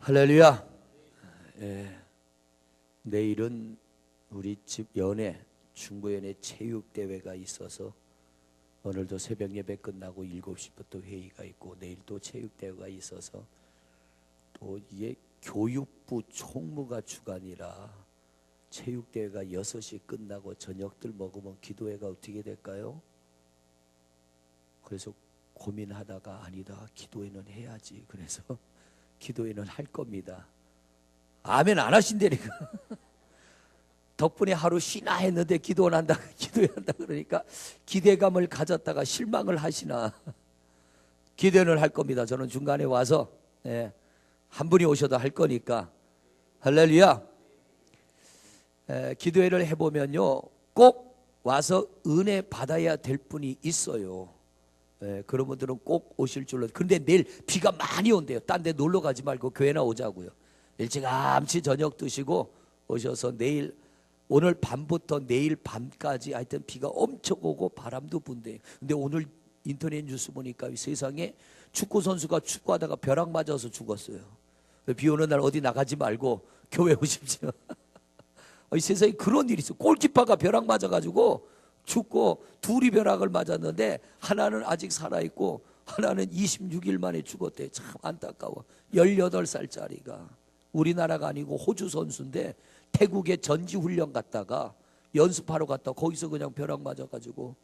할렐루야. 내일은 우리 집 연회 중부연회 체육대회가 있어서 오늘도 새벽 예배 끝나고 7시부터 회의가 있고 내일 또 체육대회가 있어서 또 이게 교육부 총무가 주관이라 체육대회가 6시 끝나고 저녁들 먹으면 기도회가 어떻게 될까요? 그래서 고민하다가 아니다, 기도회는 해야지. 그래서 기도회는 할 겁니다. 아멘 안 하신다니까. 덕분에 하루 쉬나 했는데 기도는 한다, 기도회 한다 그러니까 기대감을 가졌다가 실망을 하시나. 기도회는 할 겁니다. 저는 중간에 와서 한 분이 오셔도 할 거니까. 할렐루야. 기도회를 해보면요 꼭 와서 은혜 받아야 될 분이 있어요. 그런 분들은 꼭 오실 줄로. 그런데 내일 비가 많이 온대요. 딴 데 놀러 가지 말고 교회나 오자고요. 일찌감치 저녁 드시고 오셔서 내일, 오늘 밤부터 내일 밤까지 하여튼 비가 엄청 오고 바람도 분대요. 근데 오늘 인터넷 뉴스 보니까 세상에 축구 선수가 축구하다가 벼락 맞아서 죽었어요. 비 오는 날 어디 나가지 말고 교회 오십시오. 이 세상에 그런 일이 있어. 골키퍼가 벼락 맞아가지고 죽고 둘이 벼락을 맞았는데 하나는 아직 살아있고 하나는 26일 만에 죽었대. 참 안타까워. 18살짜리가 우리나라가 아니고 호주 선수인데 태국에 전지훈련 갔다가 연습하러 갔다 거기서 그냥 벼락 맞아가지고.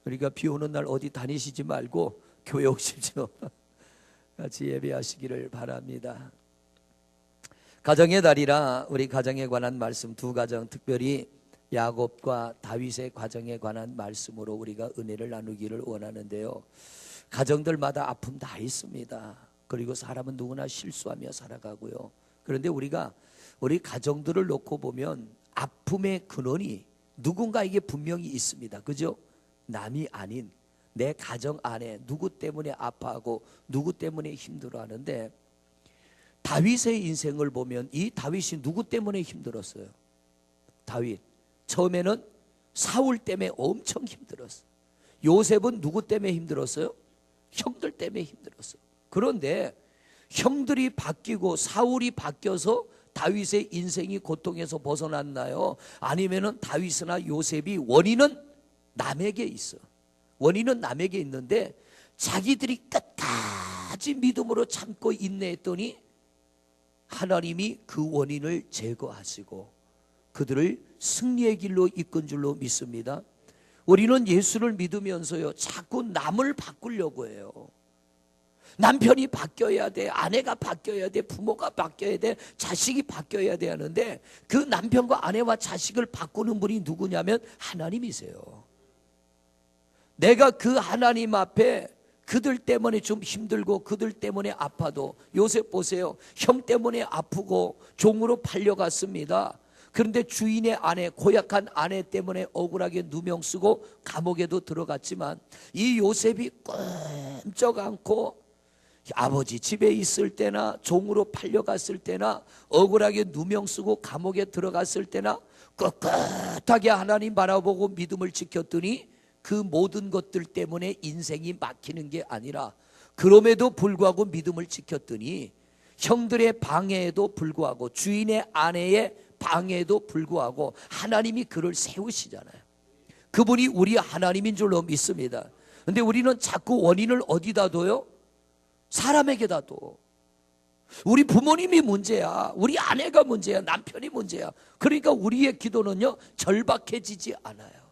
그러니까 비 오는 날 어디 다니시지 말고 교회 오십시오. 같이 예배하시기를 바랍니다. 가정의 달이라 우리 가정에 관한 말씀 두 가정, 특별히 야곱과 다윗의 가정에 관한 말씀으로 우리가 은혜를 나누기를 원하는데요. 가정들마다 아픔 다 있습니다. 그리고 사람은 누구나 실수하며 살아가고요. 그런데 우리가 우리 가정들을 놓고 보면 아픔의 근원이 누군가에게 분명히 있습니다. 그죠? 남이 아닌 내 가정 안에 누구 때문에 아파하고 누구 때문에 힘들어하는데, 다윗의 인생을 보면 이 다윗이 누구 때문에 힘들었어요? 다윗 처음에는 사울 때문에 엄청 힘들었어요. 요셉은 누구 때문에 힘들었어요? 형들 때문에 힘들었어요. 그런데 형들이 바뀌고 사울이 바뀌어서 다윗의 인생이 고통에서 벗어났나요? 아니면은 다윗이나 요셉이 원인은 남에게 있어. 원인은 남에게 있는데 자기들이 끝까지 믿음으로 참고 인내했더니 하나님이 그 원인을 제거하시고 그들을 승리의 길로 이끈 줄로 믿습니다. 우리는 예수를 믿으면서요 자꾸 남을 바꾸려고 해요. 남편이 바뀌어야 돼, 아내가 바뀌어야 돼, 부모가 바뀌어야 돼, 자식이 바뀌어야 돼 하는데 그 남편과 아내와 자식을 바꾸는 분이 누구냐면 하나님이세요. 내가 그 하나님 앞에 그들 때문에 좀 힘들고 그들 때문에 아파도, 요셉 보세요. 형 때문에 아프고 종으로 팔려갔습니다. 그런데 주인의 아내, 고약한 아내 때문에 억울하게 누명 쓰고 감옥에도 들어갔지만 이 요셉이 꼼짝 않고 아버지 집에 있을 때나 종으로 팔려갔을 때나 억울하게 누명 쓰고 감옥에 들어갔을 때나 꿋꿋하게 하나님 바라보고 믿음을 지켰더니 그 모든 것들 때문에 인생이 막히는 게 아니라, 그럼에도 불구하고 믿음을 지켰더니 형들의 방해에도 불구하고 주인의 아내의 방해에도 불구하고 하나님이 그를 세우시잖아요. 그분이 우리 하나님인 줄로 믿습니다. 그런데 우리는 자꾸 원인을 어디다 둬요? 사람에게다 둬. 우리 부모님이 문제야, 우리 아내가 문제야, 남편이 문제야. 그러니까 우리의 기도는요 절박해지지 않아요.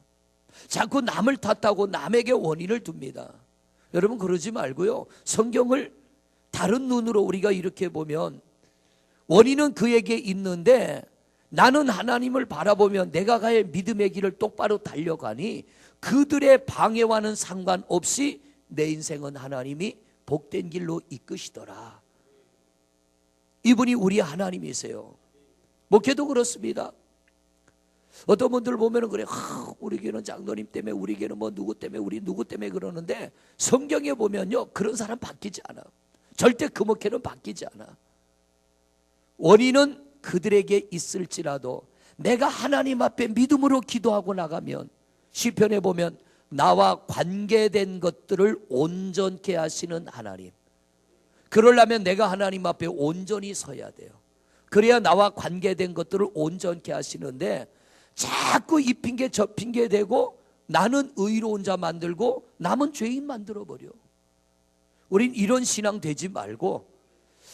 자꾸 남을 탓하고 남에게 원인을 둡니다. 여러분 그러지 말고요, 성경을 다른 눈으로 우리가 이렇게 보면 원인은 그에게 있는데 나는 하나님을 바라보면 내가 가야 믿음의 길을 똑바로 달려가니 그들의 방해와는 상관없이 내 인생은 하나님이 복된 길로 이끄시더라. 이분이 우리 하나님이세요. 목회도 그렇습니다. 어떤 분들 보면은 그래, 우리 교회는 장로님 때문에, 우리 교회는 뭐 누구 때문에, 우리 누구 때문에 그러는데 성경에 보면요 그런 사람 바뀌지 않아. 절대 그 목회는 바뀌지 않아. 원인은 그들에게 있을지라도 내가 하나님 앞에 믿음으로 기도하고 나가면, 시편에 보면 나와 관계된 것들을 온전케 하시는 하나님, 그러려면 내가 하나님 앞에 온전히 서야 돼요. 그래야 나와 관계된 것들을 온전케 하시는데 자꾸 이 핑계 저 핑계 대고 나는 의로운 자 만들고 남은 죄인 만들어버려. 우린 이런 신앙 되지 말고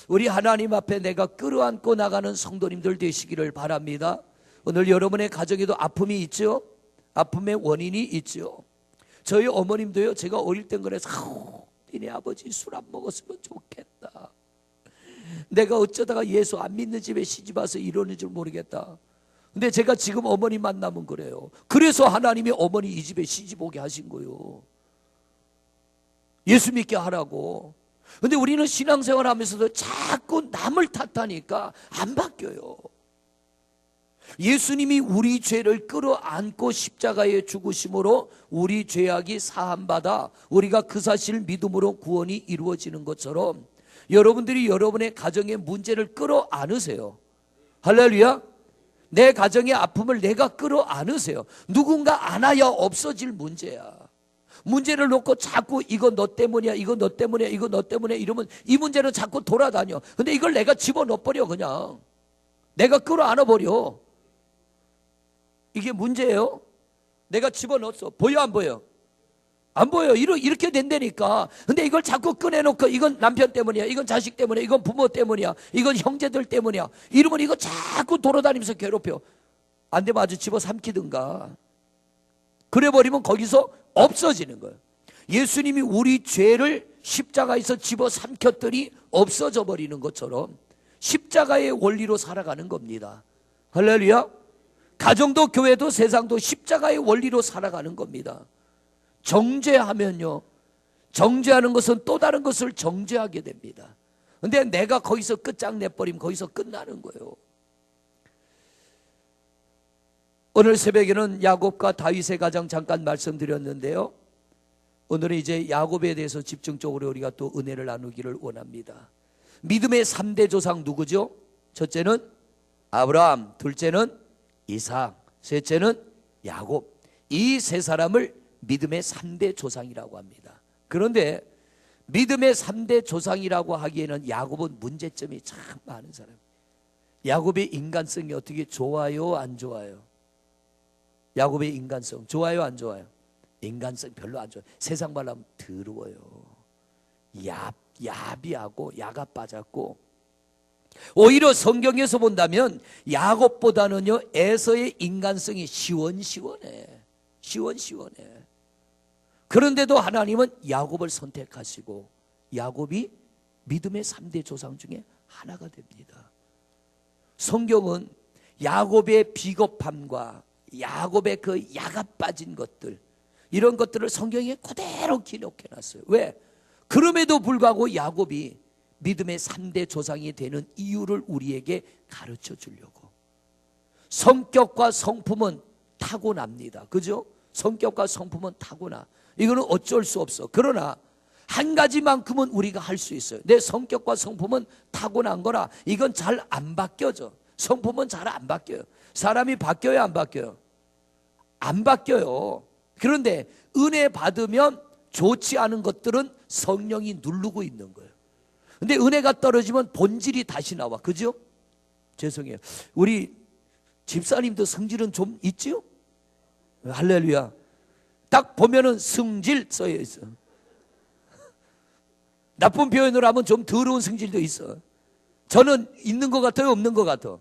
우리 하나님 앞에 내가 끌어안고 나가는 성도님들 되시기를 바랍니다. 오늘 여러분의 가정에도 아픔이 있죠? 아픔의 원인이 있죠. 저희 어머님도요, 제가 어릴 땐 그래서 니네 아버지 술 안 먹었으면 좋겠다. 내가 어쩌다가 예수 안 믿는 집에 시집 와서 이러는 줄 모르겠다. 근데 제가 지금 어머니 만나면 그래요. 그래서 하나님이 어머니 이 집에 시집 오게 하신 거예요. 예수 믿게 하라고. 근데 우리는 신앙생활 하면서도 자꾸 남을 탓하니까 안 바뀌어요. 예수님이 우리 죄를 끌어안고 십자가에 죽으심으로 우리 죄악이 사함받아 우리가 그 사실을 믿음으로 구원이 이루어지는 것처럼 여러분들이 여러분의 가정의 문제를 끌어안으세요. 할렐루야. 내 가정의 아픔을 내가 끌어안으세요. 누군가 안아야 없어질 문제야. 문제를 놓고 자꾸 이거 너 때문이야, 이거 너 때문이야, 이거 너 때문에 이러면 이 문제는 자꾸 돌아다녀. 근데 이걸 내가 집어넣어버려. 그냥 내가 끌어안아버려. 이게 문제예요. 내가 집어넣었어. 보여 안 보여? 안 보여. 이렇게 된다니까. 근데 이걸 자꾸 꺼내놓고 이건 남편 때문이야, 이건 자식 때문이야, 이건 부모 때문이야, 이건 형제들 때문이야, 이러면 이거 자꾸 돌아다니면서 괴롭혀. 안 되면 아주 집어삼키든가. 그래버리면 거기서 없어지는 거예요. 예수님이 우리 죄를 십자가에서 집어삼켰더니 없어져 버리는 것처럼 십자가의 원리로 살아가는 겁니다. 할렐루야. 가정도 교회도 세상도 십자가의 원리로 살아가는 겁니다. 정죄하면요, 정죄하는 것은 또 다른 것을 정죄하게 됩니다. 근데 내가 거기서 끝장내버리면 거기서 끝나는 거예요. 오늘 새벽에는 야곱과 다윗의 가정 잠깐 말씀드렸는데요, 오늘은 이제 야곱에 대해서 집중적으로 우리가 또 은혜를 나누기를 원합니다. 믿음의 3대 조상 누구죠? 첫째는 아브라함, 둘째는 이삭, 셋째는 야곱. 이 세 사람을 믿음의 3대 조상이라고 합니다. 그런데 믿음의 3대 조상이라고 하기에는 야곱은 문제점이 참 많은 사람이에요. 야곱의 인간성이 어떻게 좋아요, 안 좋아요? 야곱의 인간성 좋아요, 안 좋아요? 인간성 별로 안 좋아요. 세상 말로 하면 더러워요. 야비하고 야가 빠졌고, 오히려 성경에서 본다면 야곱보다는요 에서의 인간성이 시원시원해. 그런데도 하나님은 야곱을 선택하시고 야곱이 믿음의 3대 조상 중에 하나가 됩니다. 성경은 야곱의 비겁함과 야곱의 그 야가 빠진 것들, 이런 것들을 성경에 그대로 기록해놨어요. 왜? 그럼에도 불구하고 야곱이 믿음의 3대 조상이 되는 이유를 우리에게 가르쳐 주려고. 성격과 성품은 타고납니다. 그죠? 성격과 성품은 타고나. 이거는 어쩔 수 없어. 그러나 한 가지만큼은 우리가 할 수 있어요. 내 성격과 성품은 타고난 거라 이건 잘 안 바뀌어져. 성품은 잘 안 바뀌어요. 사람이 바뀌어요, 안 바뀌어요? 안 바뀌어요. 그런데 은혜 받으면 좋지 않은 것들은 성령이 누르고 있는 거예요. 근데 은혜가 떨어지면 본질이 다시 나와. 그죠? 죄송해요. 우리 집사님도 성질은 좀 있지요? 할렐루야. 딱 보면은 성질 써여 있어. 나쁜 표현으로 하면 좀 더러운 성질도 있어. 저는 있는 것 같아요, 없는 것 같아?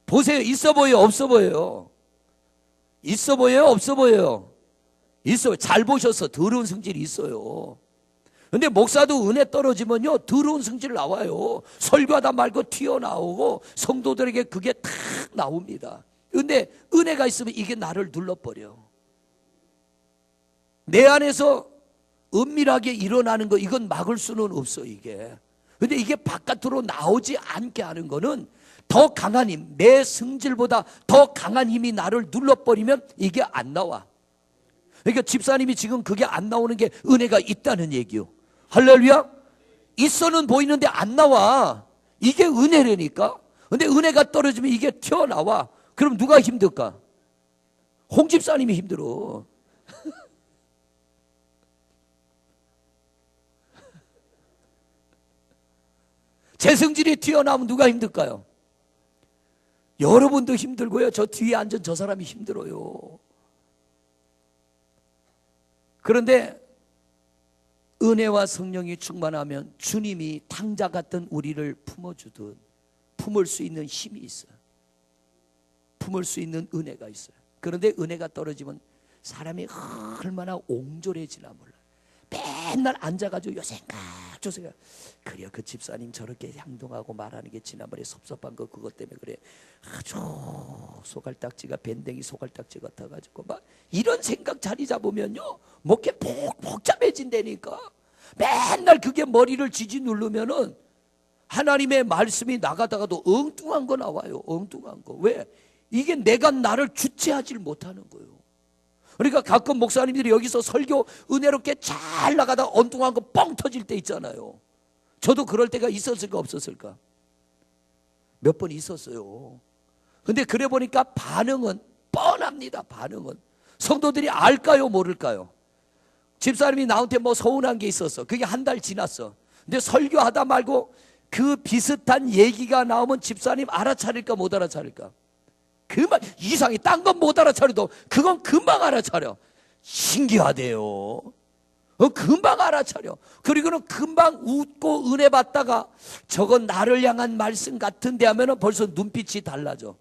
보세요. 있어 보여요, 없어 보여요? 있어 보여요, 없어 보여요? 있어요. 잘 보셔서 더러운 성질이 있어요. 근데 목사도 은혜 떨어지면요 더러운 성질 나와요. 설교하다 말고 튀어나오고 성도들에게 그게 탁 나옵니다. 근데 은혜가 있으면 이게 나를 눌러버려. 내 안에서 은밀하게 일어나는 거, 이건 막을 수는 없어 이게. 근데 이게 바깥으로 나오지 않게 하는 거는 더 강한 힘, 내 성질보다 더 강한 힘이 나를 눌러버리면 이게 안 나와. 그러니까 집사님이 지금 그게 안 나오는 게 은혜가 있다는 얘기요. 할렐루야. 있어는 보이는데 안 나와. 이게 은혜라니까. 근데 은혜가 떨어지면 이게 튀어나와. 그럼 누가 힘들까? 홍 집사님이 힘들어. 제 성질이 튀어나오면 누가 힘들까요? 여러분도 힘들고요. 저 뒤에 앉은 저 사람이 힘들어요. 그런데 은혜와 성령이 충만하면 주님이 탕자 같은 우리를 품어주듯 품을 수 있는 힘이 있어요. 품을 수 있는 은혜가 있어요. 그런데 은혜가 떨어지면 사람이 얼마나 옹졸해지나 몰라요. 맨날 앉아가지고 요생각 저생각, 그래요 그 집사님 저렇게 행동하고 말하는 게 지난번에 섭섭한 거 그것 때문에 그래. 아주 소갈딱지가 밴댕이 소갈딱지 같아가지고 막 이런 생각 자리 잡으면요 목에 복잡해진다니까. 맨날 그게 머리를 지지 누르면은 하나님의 말씀이 나가다가도 엉뚱한 거 나와요. 엉뚱한 거. 왜? 이게 내가 나를 주체하지 못하는 거예요. 그러니까 가끔 목사님들이 여기서 설교 은혜롭게 잘 나가다가 엉뚱한 거 뻥 터질 때 있잖아요. 저도 그럴 때가 있었을까 없었을까? 몇 번 있었어요. 근데 그래 보니까 반응은 뻔합니다. 반응은 성도들이 알까요 모를까요? 집사님이 나한테 뭐 서운한 게 있었어. 그게 한 달 지났어. 근데 설교하다 말고 그 비슷한 얘기가 나오면 집사님 알아차릴까 못 알아차릴까? 그만 이상해. 딴 건 못 알아차려도 그건 금방 알아차려. 신기하대요. 금방 알아차려. 그리고는 금방 웃고 은혜 받다가 저건 나를 향한 말씀 같은데 하면은 벌써 눈빛이 달라져.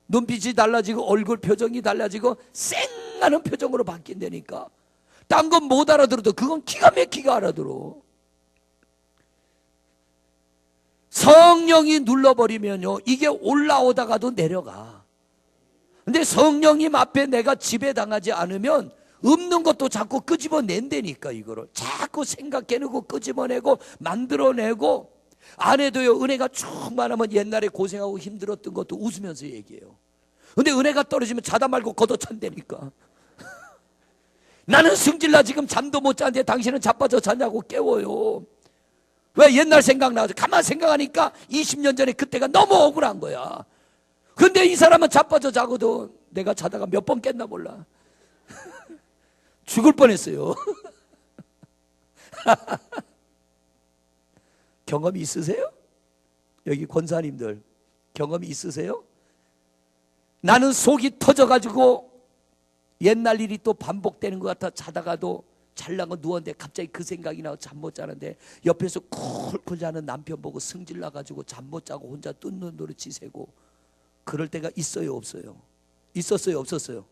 눈빛이 달라지고 얼굴 표정이 달라지고 쌩하는 표정으로 바뀐다니까. 딴 건 못 알아들어도 그건 기가 막히게 알아들어. 성령이 눌러버리면요 이게 올라오다가도 내려가. 근데 성령님 앞에 내가 지배당하지 않으면 없는 것도 자꾸 끄집어낸다니까. 이거를 자꾸 생각해내고 끄집어내고 만들어내고. 아내도요 은혜가 충만하면 옛날에 고생하고 힘들었던 것도 웃으면서 얘기해요. 근데 은혜가 떨어지면 자다 말고 걷어찬다니까. 나는 승질나 지금 잠도 못 자는데 당신은 자빠져 자냐고 깨워요. 왜? 옛날 생각나죠. 가만 생각하니까 20년 전에 그때가 너무 억울한 거야. 근데 이 사람은 자빠져 자거든. 내가 자다가 몇 번 깼나 몰라. 죽을 뻔했어요. 경험이 있으세요? 여기 권사님들 경험이 있으세요? 나는 속이 터져가지고 옛날 일이 또 반복되는 것 같아 자다가도 잘나고 누웠는데 갑자기 그 생각이 나고 잠 못 자는데 옆에서 쿨쿨 자는 남편 보고 승질 나가지고 잠 못 자고 혼자 뜯는 노릇이 새고. 그럴 때가 있어요 없어요? 있었어요 없었어요?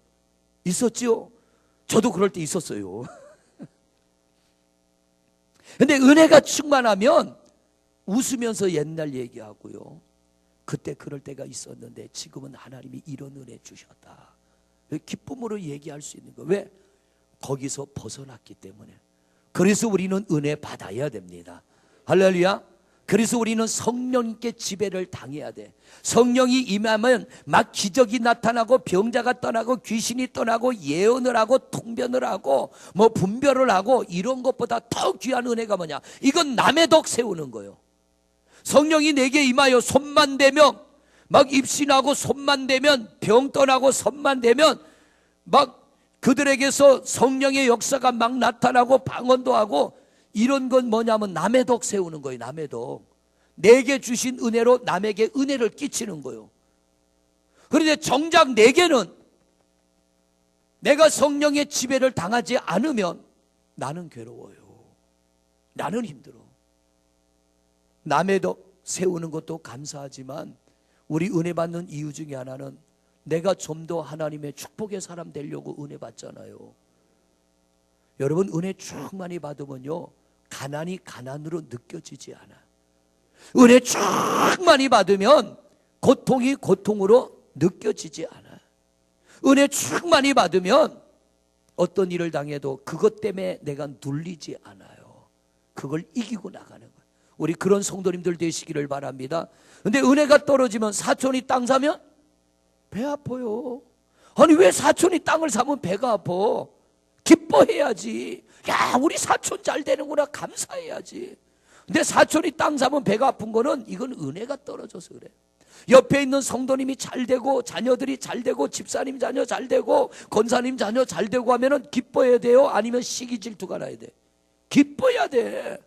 있었지요? 저도 그럴 때 있었어요. 근데 은혜가 충만하면 웃으면서 옛날 얘기하고요. 그때 그럴 때가 있었는데 지금은 하나님이 이런 은혜 주셨다. 기쁨으로 얘기할 수 있는 거. 왜? 거기서 벗어났기 때문에. 그래서 우리는 은혜 받아야 됩니다. 할렐루야. 그래서 우리는 성령님께 지배를 당해야 돼. 성령이 임하면 막 기적이 나타나고 병자가 떠나고 귀신이 떠나고 예언을 하고 통변을 하고 뭐 분별을 하고 이런 것보다 더 귀한 은혜가 뭐냐? 이건 남의 덕 세우는 거예요. 성령이 내게 임하여 손만 대면 막 입신하고 손만 대면 병 떠나고 손만 대면 막 그들에게서 성령의 역사가 막 나타나고 방언도 하고. 이런 건 뭐냐면 남의 덕 세우는 거예요. 남의 덕. 내게 주신 은혜로 남에게 은혜를 끼치는 거예요. 그런데 정작 내게는 내가 성령의 지배를 당하지 않으면 나는 괴로워요. 나는 힘들어. 남의 덕 세우는 것도 감사하지만 우리 은혜 받는 이유 중에 하나는 내가 좀 더 하나님의 축복의 사람 되려고 은혜 받잖아요. 여러분 은혜 충만히 받으면요 가난이 가난으로 느껴지지 않아. 은혜 충만히 받으면 고통이 고통으로 느껴지지 않아. 은혜 충만히 받으면 어떤 일을 당해도 그것 때문에 내가 눌리지 않아요. 그걸 이기고 나가는 거예요. 우리 그런 성도님들 되시기를 바랍니다. 근데 은혜가 떨어지면 사촌이 땅 사면 배 아파요. 아니 왜 사촌이 땅을 사면 배가 아파? 기뻐해야지. 야 우리 사촌 잘 되는구나 감사해야지. 근데 사촌이 땅 사면 배가 아픈 거는 이건 은혜가 떨어져서 그래. 옆에 있는 성도님이 잘 되고 자녀들이 잘 되고 집사님 자녀 잘 되고 권사님 자녀 잘 되고 하면은 기뻐해야 돼요? 아니면 시기 질투가 나야 돼? 기뻐해야 돼.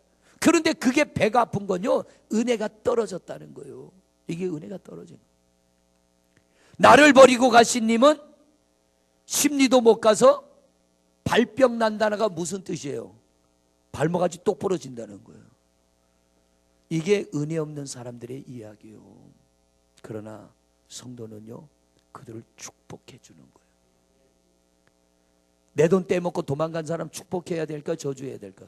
그런데 그게 배가 아픈 건요, 은혜가 떨어졌다는 거예요. 이게 은혜가 떨어진 거예요. 나를 버리고 가신 님은 심리도 못 가서 발병 난다는가 무슨 뜻이에요? 발목까지 똑 부러진다는 거예요. 이게 은혜 없는 사람들의 이야기예요. 그러나 성도는요, 그들을 축복해 주는 거예요. 내 돈 떼먹고 도망간 사람 축복해야 될까, 저주해야 될까?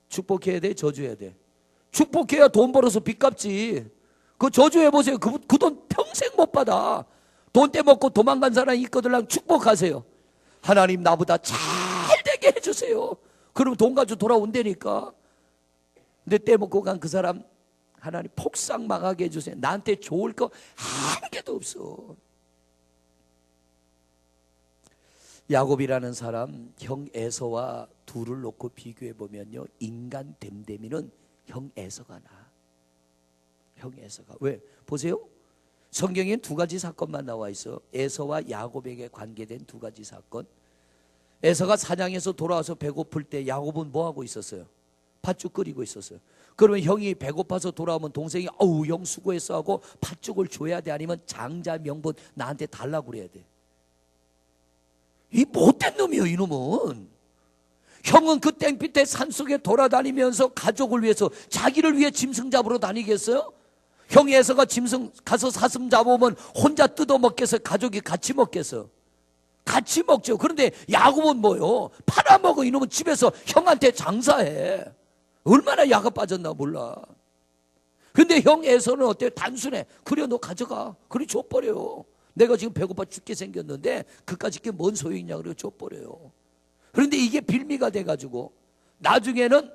축복해야 돼, 저주해야 돼? 축복해야 돈 벌어서 빚 갚지. 그 저주해보세요. 그 돈 평생 못 받아. 돈 떼먹고 도망간 사람이 있거든. 축복하세요. 하나님 나보다 잘 되게 해주세요. 그럼 돈 가지고 돌아온다니까. 근데 떼먹고 간 그 사람 하나님 폭삭 망하게 해주세요. 나한테 좋을 거 한 개도 없어. 야곱이라는 사람 형 에서와 둘을 놓고 비교해 보면요, 인간 됨됨이는 형 에서가 나. 형 에서가. 왜? 보세요. 성경엔 두 가지 사건만 나와 있어. 에서와 야곱에게 관계된 두 가지 사건. 에서가 사냥해서 돌아와서 배고플 때 야곱은 뭐 하고 있었어요? 팥죽 끓이고 있었어요. 그러면 형이 배고파서 돌아오면 동생이 어우 형 수고했어 하고 팥죽을 줘야 돼? 아니면 장자 명분 나한테 달라고 그래야 돼? 이 못된 놈이에요, 이놈은. 형은 그 땡빛에 산속에 돌아다니면서 가족을 위해서, 자기를 위해 짐승 잡으러 다니겠어요? 형이 에서가 짐승 가서 사슴 잡으면 혼자 뜯어 먹겠어요? 가족이 같이 먹겠어요? 같이 먹죠. 그런데 야곱은 뭐요? 팔아먹어. 이놈은 집에서 형한테 장사해. 얼마나 야가 빠졌나 몰라. 근데 형 에서는 어때요? 단순해. 그래 너 가져가. 그래 줘버려요. 내가 지금 배고파 죽게 생겼는데 그까짓 게 뭔 소용이냐 그러고 줘버려요. 그런데 이게 빌미가 돼가지고 나중에는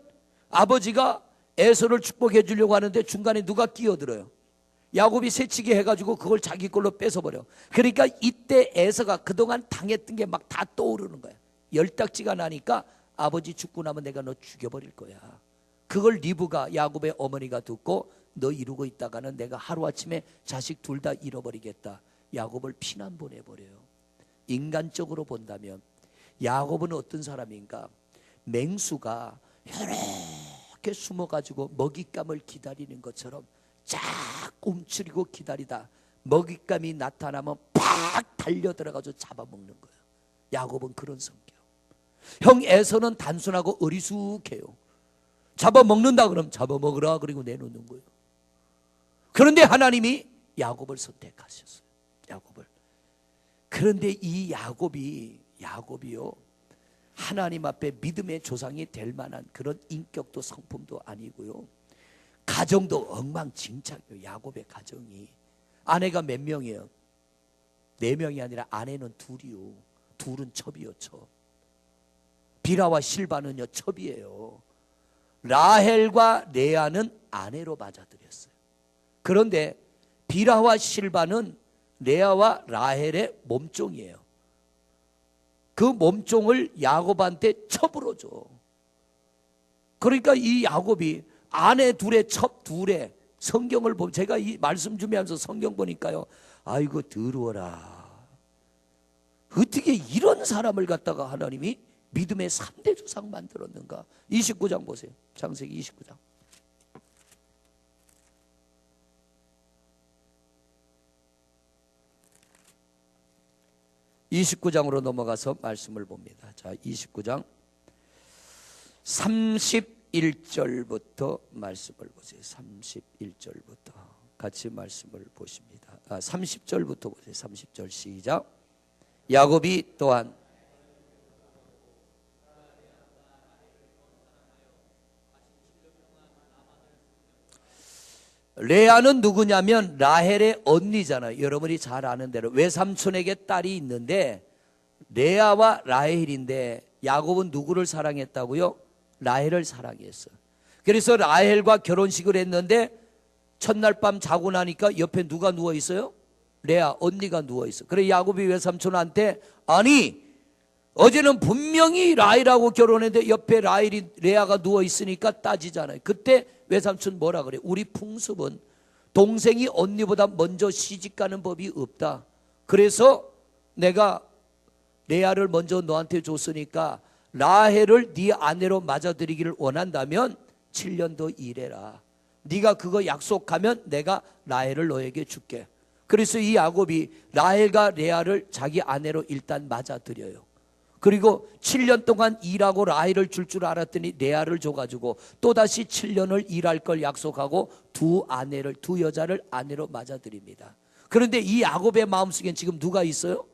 아버지가 에서를 축복해 주려고 하는데 중간에 누가 끼어들어요? 야곱이 새치기 해가지고 그걸 자기 걸로 뺏어버려. 그러니까 이때 에서가 그동안 당했던 게 막 다 떠오르는 거야. 열딱지가 나니까 아버지 죽고 나면 내가 너 죽여버릴 거야. 그걸 리브가, 야곱의 어머니가 듣고 너 이러고 있다가는 내가 하루아침에 자식 둘 다 잃어버리겠다. 야곱을 피난 보내버려요. 인간적으로 본다면 야곱은 어떤 사람인가? 맹수가 이렇게 숨어가지고 먹잇감을 기다리는 것처럼 쫙 움츠리고 기다리다 먹잇감이 나타나면 팍 달려들어가지고 잡아먹는 거예요. 야곱은 그런 성격. 형 에서는 단순하고 어리숙해요. 잡아먹는다 그러면 잡아먹으라 그리고 내놓는 거예요. 그런데 하나님이 야곱을 선택하셨어요. 야곱을. 그런데 이 야곱이요, 하나님 앞에 믿음의 조상이 될 만한 그런 인격도 성품도 아니고요, 가정도 엉망진창이에요. 야곱의 가정이. 아내가 몇 명이에요? 4명이 아니라 아내는 둘이요. 둘은 첩이요, 첩. 비라와 실바는요, 첩이에요. 라헬과 레아는 아내로 맞아들였어요. 그런데 비라와 실바는 레아와 라헬의 몸종이에요. 그 몸종을 야곱한테 첩으로 줘. 그러니까 이 야곱이 아내 둘에 첩 둘에, 성경을 보면 제가 이 말씀 준비하면서 성경 보니까요, 아이고 더러워라. 어떻게 이런 사람을 갖다가 하나님이 믿음의 3대 조상 만들었는가. 29장 보세요. 창세기 29장. 29장으로 넘어가서 말씀을 봅니다. 자, 29장 31절부터 말씀을 보세요. 31절부터 같이 말씀을 보십니다. 30절부터 보세요. 30절 시작. 야곱이 또한 레아는 누구냐면 라헬의 언니잖아요. 여러분이 잘 아는 대로 외삼촌에게 딸이 있는데 레아와 라헬인데, 야곱은 누구를 사랑했다고요? 라헬을 사랑했어요. 그래서 라헬과 결혼식을 했는데 첫날 밤 자고 나니까 옆에 누가 누워 있어요? 레아 언니가 누워 있어. 그래 야곱이 외삼촌한테, 아니 어제는 분명히 라헬하고 결혼했는데 옆에 레아가 누워 있으니까 따지잖아요. 그때 외삼촌 뭐라 그래? 우리 풍습은 동생이 언니보다 먼저 시집가는 법이 없다. 그래서 내가 레아를 먼저 너한테 줬으니까 라헬을 네 아내로 맞아들이기를 원한다면 7년 더 일해라. 네가 그거 약속하면 내가 라헬을 너에게 줄게. 그래서 이 야곱이 라헬과 레아를 자기 아내로 일단 맞아들여요. 그리고 7년 동안 일하고 라헬을 줄 알았더니 레아를 줘가지고 또다시 7년을 일할 걸 약속하고 두 여자를 아내로 맞아들입니다. 그런데 이 야곱의 마음속엔 지금 누가 있어요?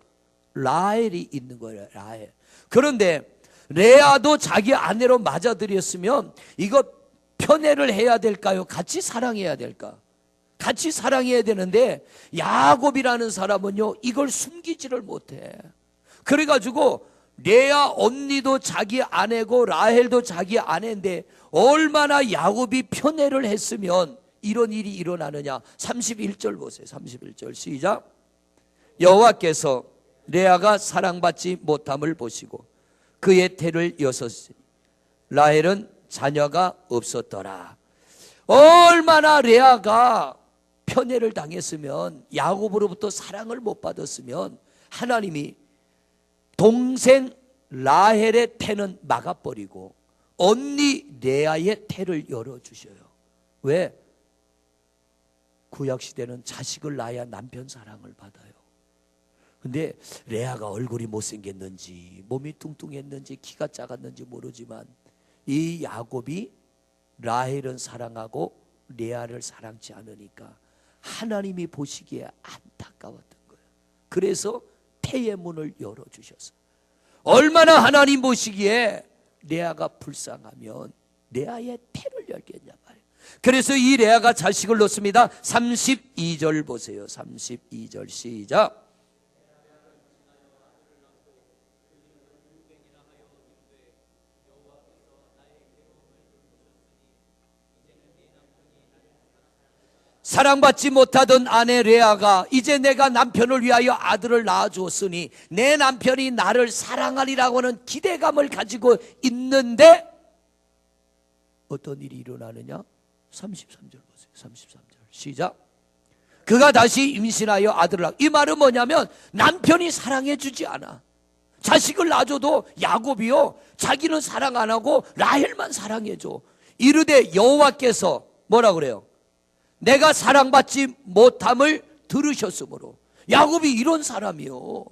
라헬이 있는 거예요. 라헬. 그런데 레아도 자기 아내로 맞아들였으면 이거 편애를 해야 될까요? 같이 사랑해야 될까? 같이 사랑해야 되는데 야곱이라는 사람은요 이걸 숨기지를 못해. 그래가지고 레아 언니도 자기 아내고 라헬도 자기 아내인데 얼마나 야곱이 편애를 했으면 이런 일이 일어나느냐. 31절 보세요. 31절 시작. 여호와께서 레아가 사랑받지 못함을 보시고 그의 태를 여섰으니 라헬은 자녀가 없었더라. 얼마나 레아가 편애를 당했으면, 야곱으로부터 사랑을 못 받았으면 하나님이 동생 라헬의 태는 막아버리고 언니 레아의 태를 열어주셔요. 왜? 구약시대는 자식을 낳아야 남편 사랑을 받아요. 근데 레아가 얼굴이 못생겼는지 몸이 뚱뚱했는지 키가 작았는지 모르지만 이 야곱이 라헬은 사랑하고 레아를 사랑치 않으니까 하나님이 보시기에 안타까웠던 거예요. 그래서 태의 문을 열어주셨어요. 얼마나 하나님 보시기에 레아가 불쌍하면 레아의 태를 열겠냐 말이에요. 그래서 이 레아가 자식을 놓습니다. 32절 보세요. 32절 시작. 사랑받지 못하던 아내 레아가 이제 내가 남편을 위하여 아들을 낳아주었으니 내 남편이 나를 사랑하리라고 하는 기대감을 가지고 있는데 어떤 일이 일어나느냐? 33절 보세요. 33절 시작. 그가 다시 임신하여 아들을 낳고, 이 말은 뭐냐면 남편이 사랑해 주지 않아. 자식을 낳아줘도 야곱이요 자기는 사랑 안 하고 라헬만 사랑해 줘. 이르되 여호와께서 뭐라 그래요? 내가 사랑받지 못함을 들으셨으므로. 야곱이 이런 사람이요,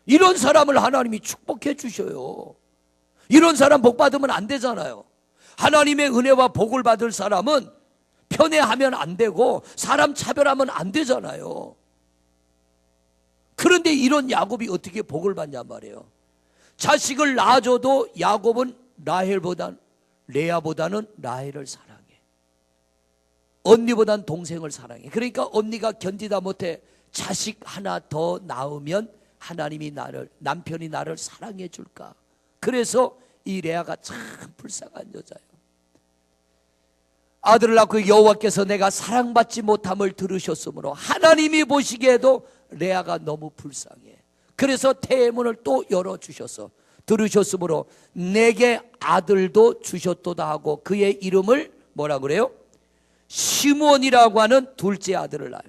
이런 사람을 하나님이 축복해 주셔요. 이런 사람 복 받으면 안 되잖아요. 하나님의 은혜와 복을 받을 사람은 편애하면 안 되고 사람 차별하면 안 되잖아요. 그런데 이런 야곱이 어떻게 복을 받냐 말이에요. 자식을 낳아줘도 야곱은 레아보다는 라헬을 사랑해. 언니보단 동생을 사랑해. 그러니까 언니가 견디다 못해 자식 하나 더 낳으면 하나님이 남편이 나를 사랑해 줄까. 그래서 이 레아가 참 불쌍한 여자예요. 아들을 낳고 여호와께서 내가 사랑받지 못함을 들으셨으므로 하나님이 보시기에도 레아가 너무 불쌍해. 그래서 태의 문을 또 열어주셔서 들으셨으므로 내게 아들도 주셨도다 하고 그의 이름을 뭐라 그래요? 시므온이라고 하는 둘째 아들을 낳아요.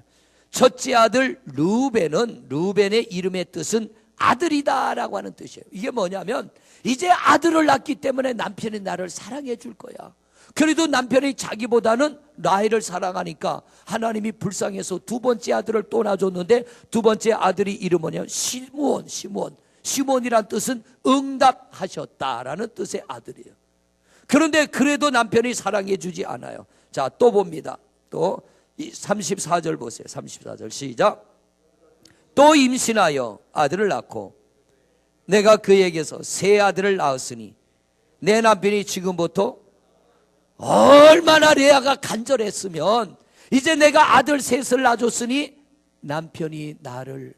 첫째 아들 루벤의 이름의 뜻은 아들이다 라고 하는 뜻이에요. 이게 뭐냐면 이제 아들을 낳기 때문에 남편이 나를 사랑해 줄 거야. 그래도 남편이 자기보다는 라헬을 사랑하니까 하나님이 불쌍해서 두 번째 아들을 또 낳아줬는데 두 번째 아들이 이름 뭐냐면 시므온이란 뜻은 응답하셨다라는 뜻의 아들이에요. 그런데 그래도 남편이 사랑해 주지 않아요. 자, 또 봅니다. 또 34절 보세요. 34절 시작. 또 임신하여 아들을 낳고 내가 그에게서 새 아들을 낳았으니 내 남편이 지금부터, 얼마나 레아가 간절했으면 이제 내가 아들 셋을 낳아줬으니 남편이 나를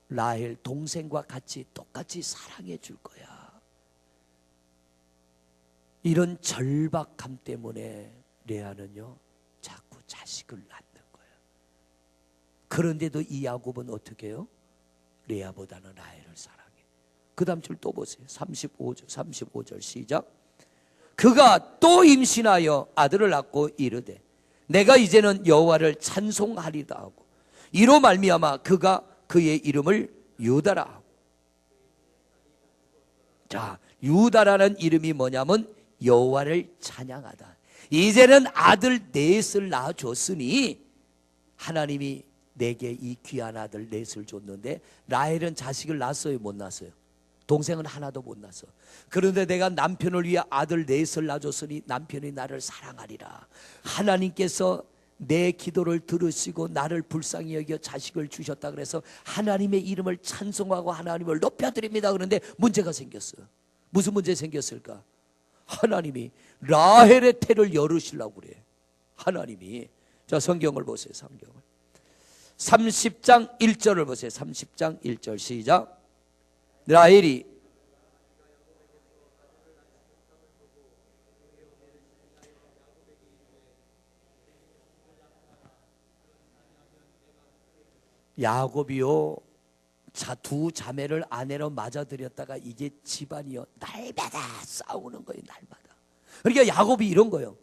라헬 동생과 같이 똑같이 사랑해 줄 거야. 이런 절박함 때문에 레아는요 자꾸 자식을 낳는 거예요. 그런데도 이 야곱은 어떻게 해요? 레아보다는 라헬을 사랑해. 그 다음 줄 또 보세요. 35절 시작. 그가 또 임신하여 아들을 낳고 이르되 내가 이제는 여호와를 찬송하리다 하고 이로 말미암아 그가 그의 이름을 유다라 하고 자, 유다라는 이름이 뭐냐면 여호와를 찬양하다. 이제는 아들 넷을 낳아줬으니 하나님이 내게 이 귀한 아들 넷을 줬는데 라헬은 자식을 낳았어요, 못 낳았어요? 동생은 하나도 못 낳았어. 그런데 내가 남편을 위해 아들 넷을 낳아줬으니 남편이 나를 사랑하리라. 하나님께서 내 기도를 들으시고 나를 불쌍히 여겨 자식을 주셨다 그래서 하나님의 이름을 찬송하고 하나님을 높여드립니다. 그런데 문제가 생겼어요. 무슨 문제 생겼을까? 하나님이 라헬의 태를 열으시려고 그래. 하나님이. 자, 성경을 보세요. 성경을 30장 1절을 보세요. 30장 1절 시작. 라헬이 야곱이요, 두 자매를 아내로 맞아들였다가 이게 집안이요 날마다 싸우는 거예요. 날마다. 그러니까 야곱이 이런 거예요.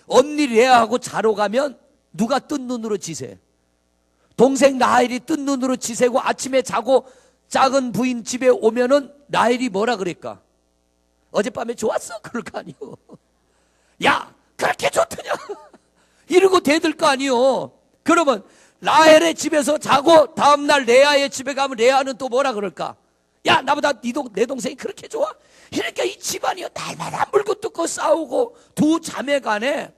언니 레아하고 자러 가면 누가 뜬 눈으로 지새? 동생 라헬이 뜬 눈으로 지새고 아침에 자고 작은 부인 집에 오면은 라헬이 뭐라 그럴까? 어젯밤에 좋았어? 그럴 거 아니요. 야, 그렇게 좋더냐? 이러고 대들 거 아니요. 그러면 라헬의 집에서 자고 다음날 레아의 집에 가면 레아는 또 뭐라 그럴까? 야, 나보다 내 동생이 그렇게 좋아? 그러니까 이 집안이요 날마다 물고 뜯고 싸우고 두 자매 간에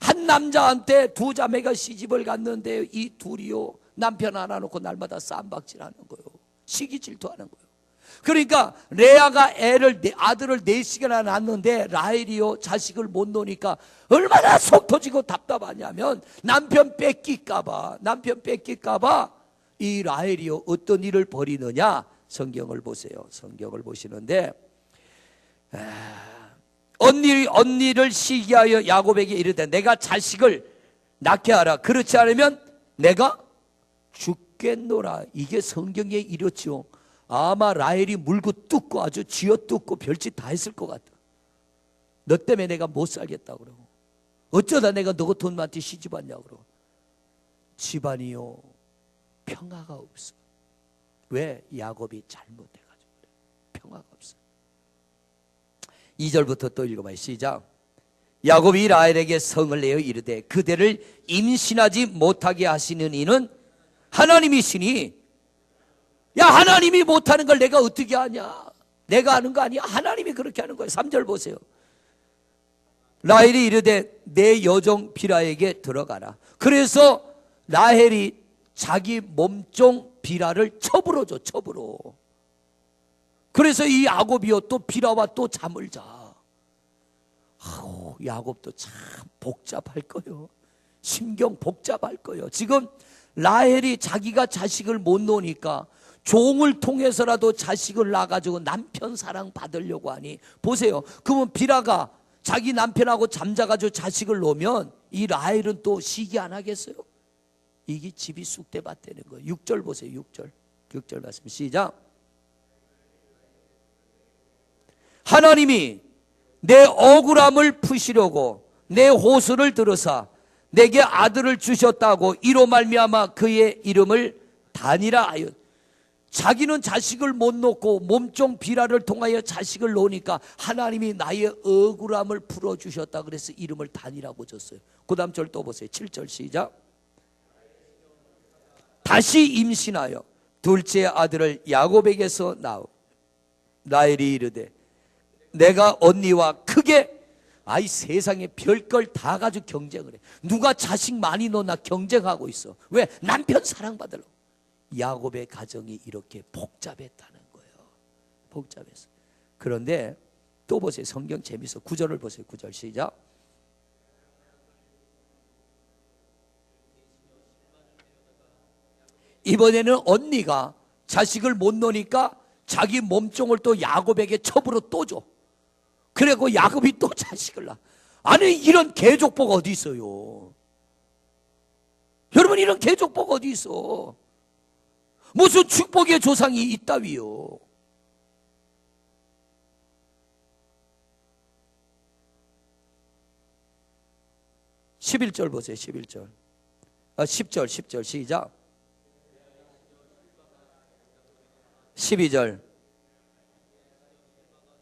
한 남자한테 두 자매가 시집을 갔는데 이 둘이요 남편 하나 놓고 날마다 쌈박질하는 거예요. 시기 질투하는 거예요. 그러니까 레아가 아들을 넷씩이나 낳았는데 라헬이요 자식을 못 놓으니까 얼마나 속 터지고 답답하냐면 남편 뺏길까봐 이 라헬이요 어떤 일을 벌이느냐. 성경을 보세요. 성경을 보시는데 언니를 시기하여 야곱에게 이르되 내가 자식을 낳게 하라. 그렇지 않으면 내가 죽겠노라. 이게 성경에 이렇지요. 아마 라헬이 물고 뜯고 아주 쥐어 뜯고 별짓 다 했을 것 같아. 너 때문에 내가 못 살겠다 그러고 어쩌다 내가 너 같은 놈한테 시집 왔냐고 그러고 집안이요 평화가 없어. 왜? 야곱이 잘못해가지고 그래. 평화가 없어. 2절부터 또 읽어봐요. 시작. 야곱이 라헬에게 성을 내어 이르되 그대를 임신하지 못하게 하시는 이는 하나님이시니. 야, 하나님이 못하는 걸 내가 어떻게 하냐? 내가 하는 거 아니야? 하나님이 그렇게 하는 거예요. 3절 보세요. 라헬이 이르되 내 여종 비라에게 들어가라. 그래서 라헬이 자기 몸종 비라를 첩으로 줘. 첩으로. 그래서 이 야곱이요 또 비라와 또 잠을 자. 야곱도 참 복잡할 거요. 심경 복잡할 거요. 지금 라헬이 자기가 자식을 못 놓으니까 종을 통해서라도 자식을 낳아가지고 남편 사랑 받으려고 하니 보세요. 그러면 비라가 자기 남편하고 잠자가지고 자식을 놓으면 이 라헬은 또 시기 안 하겠어요? 이게 집이 쑥대밭되는 거예요. 6절 보세요. 6절 말씀 시작. 하나님이 내 억울함을 푸시려고 내 호소를 들으사 내게 아들을 주셨다고 이로 말미암아 그의 이름을 단이라 하여. 자기는 자식을 못 놓고 몸종 비라를 통하여 자식을 놓으니까 하나님이 나의 억울함을 풀어주셨다 그래서 이름을 단이라고 줬어요. 그 다음 절 또 보세요. 7절 시작. 다시 임신하여 둘째 아들을 야곱에게서 낳어 라헬이 이르되 내가 언니와 크게 아이 세상에 별걸 다 가지고 경쟁을 해. 누가 자식 많이 놓나 경쟁하고 있어. 왜? 남편 사랑받으려고. 야곱의 가정이 이렇게 복잡했다는 거예요. 복잡했어. 그런데 또 보세요. 성경 재밌어. 9절을 보세요. 9절 시작. 이번에는 언니가 자식을 못 놓으니까 자기 몸종을 또 야곱에게 첩으로 또 줘. 그리고 야곱이 또 자식을 낳아. 아니 이런 계족복 어디 있어요? 여러분 이런 계족복 어디 있어? 무슨 축복의 조상이 있다위요? 11절 보세요. 11절. 10절 시작. 12절.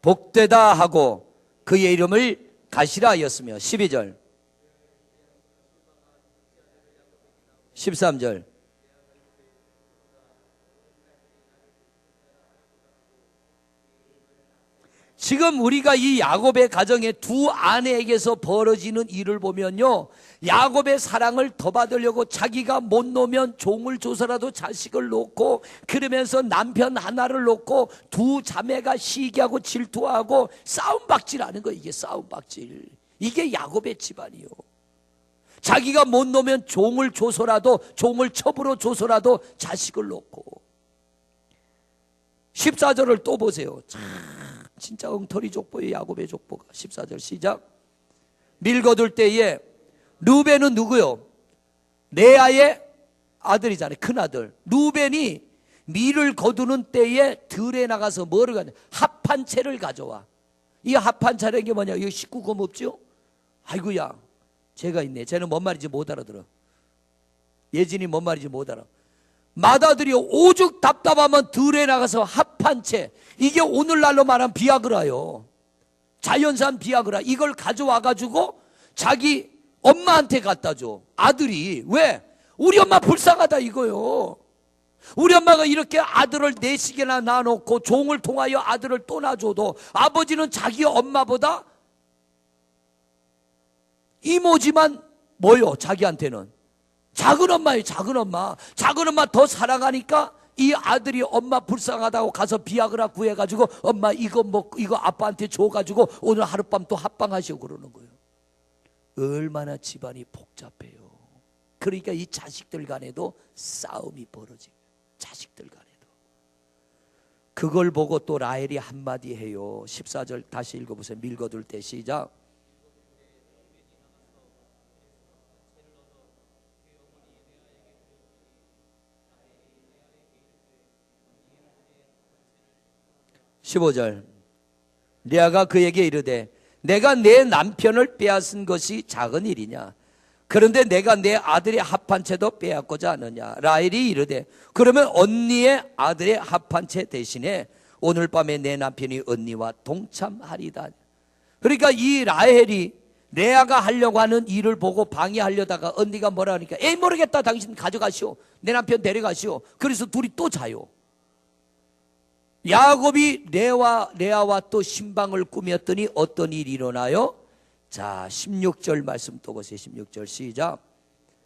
복되다 하고 그의 이름을 가시라 하였으며 12절 13절 지금 우리가 이 야곱의 가정에 두 아내에게서 벌어지는 일을 보면요, 야곱의 사랑을 더 받으려고 자기가 못 놓으면 종을 줘서라도 자식을 놓고, 그러면서 남편 하나를 놓고 두 자매가 시기하고 질투하고 싸움박질하는 거. 이게 싸움박질. 이게 야곱의 집안이요. 자기가 못 놓으면 종을 줘서라도, 종을 첩으로 줘서라도 자식을 놓고. 14절을 또 보세요. 참 진짜 엉터리 족보예요, 야곱의 족보가. 14절 시작. 밀 거둘 때에 루벤은 누구요? 레아의 아들이잖아요, 큰아들. 루벤이 밀을 거두는 때에 들에 나가서 뭐를 가냐, 합한 채를 가져와. 이 합한 채라는 게 뭐냐, 이거 식구금 없죠? 아이고야, 제가 있네. 쟤는 뭔 말인지 못 알아들어. 예진이 뭔 말인지 못 알아. 맏아들이 오죽 답답하면 들에 나가서 합한 채, 이게 오늘날로 말하면 비아그라요. 자연산 비아그라. 이걸 가져와 가지고 자기 엄마한테 갖다 줘. 아들이. 왜? 우리 엄마 불쌍하다 이거요. 우리 엄마가 이렇게 아들을 넷씩이나 낳아놓고 종을 통하여 아들을 또 낳아줘도 아버지는 자기 엄마보다 이모지만 뭐요? 자기한테는 작은 엄마예요. 작은 엄마. 작은 엄마 더 사랑하니까 이 아들이 엄마 불쌍하다고 가서 비아그라 구해가지고 엄마 이거 먹고 이거 아빠한테 줘가지고 오늘 하룻밤 또 합방하시고 그러는 거예요. 얼마나 집안이 복잡해요. 그러니까 이 자식들 간에도 싸움이 벌어지고, 자식들 간에도. 그걸 보고 또 라헬이 한마디 해요. 14절 다시 읽어보세요. 밀거둘 때 시작. (15절) 레아가 그에게 이르되 내가 내 남편을 빼앗은 것이 작은 일이냐? 그런데 내가 내 아들의 합한 채도 빼앗고자 하느냐? 라헬이 이르되 그러면 언니의 아들의 합한 채 대신에 오늘 밤에 내 남편이 언니와 동참하리다. 그러니까 이 라헬이 레아가 하려고 하는 일을 보고 방해하려다가 언니가 뭐라 하니까 에이 모르겠다, 당신 가져가시오, 내 남편 데려가시오. 그래서 둘이 또 자요. 야곱이 레아와 또 신방을 꾸몄더니 어떤 일이 일어나요? 자, 16절 말씀 또 보세요. 16절 시작.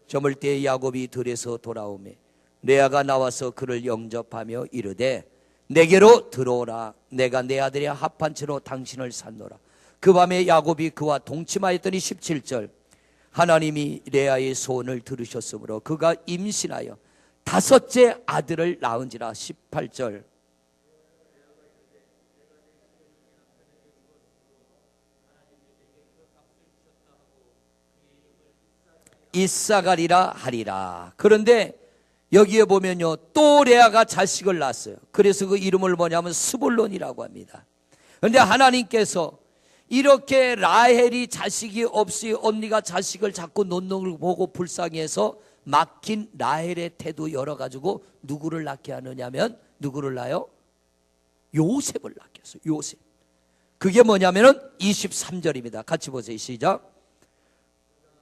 저물 때 야곱이 들에서 돌아오매 레아가 나와서 그를 영접하며 이르되 내게로 들어오라. 내가 내 아들의 합한 채로 당신을 샀노라. 그 밤에 야곱이 그와 동침하였더니 17절 하나님이 레아의 소원을 들으셨으므로 그가 임신하여 5째 아들을 낳은지라. 18절 이사가리라 하리라. 그런데 여기에 보면요, 또 레아가 자식을 낳았어요. 그래서 그 이름을 뭐냐면 스불론이라고 합니다. 그런데 하나님께서 이렇게 라헬이 자식이 없이 언니가 자식을 자꾸 놓는 걸 보고 불쌍해서 막힌 라헬의 태도 열어가지고 누구를 낳게 하느냐면, 누구를 낳아요? 요셉을 낳게 했어요. 요셉. 그게 뭐냐면은 23절입니다. 같이 보세요. 시작.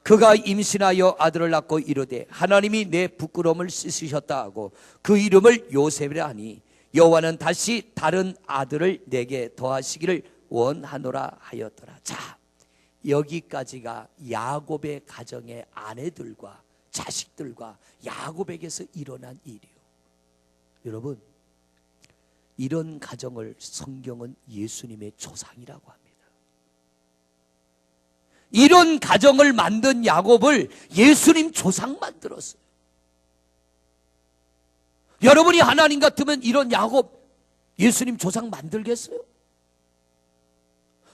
그가 임신하여 아들을 낳고 이르되 하나님이 내 부끄러움을 씻으셨다 하고 그 이름을 요셉이라 하니 여호와는 다시 다른 아들을 내게 더하시기를 원하노라 하였더라. 자, 여기까지가 야곱의 가정의 아내들과 자식들과 야곱에게서 일어난 일이요. 여러분, 이런 가정을 성경은 예수님의 조상이라고 합니다. 이런 가정을 만든 야곱을 예수님 조상 만들었어요. 여러분이 하나님 같으면 이런 야곱 예수님 조상 만들겠어요?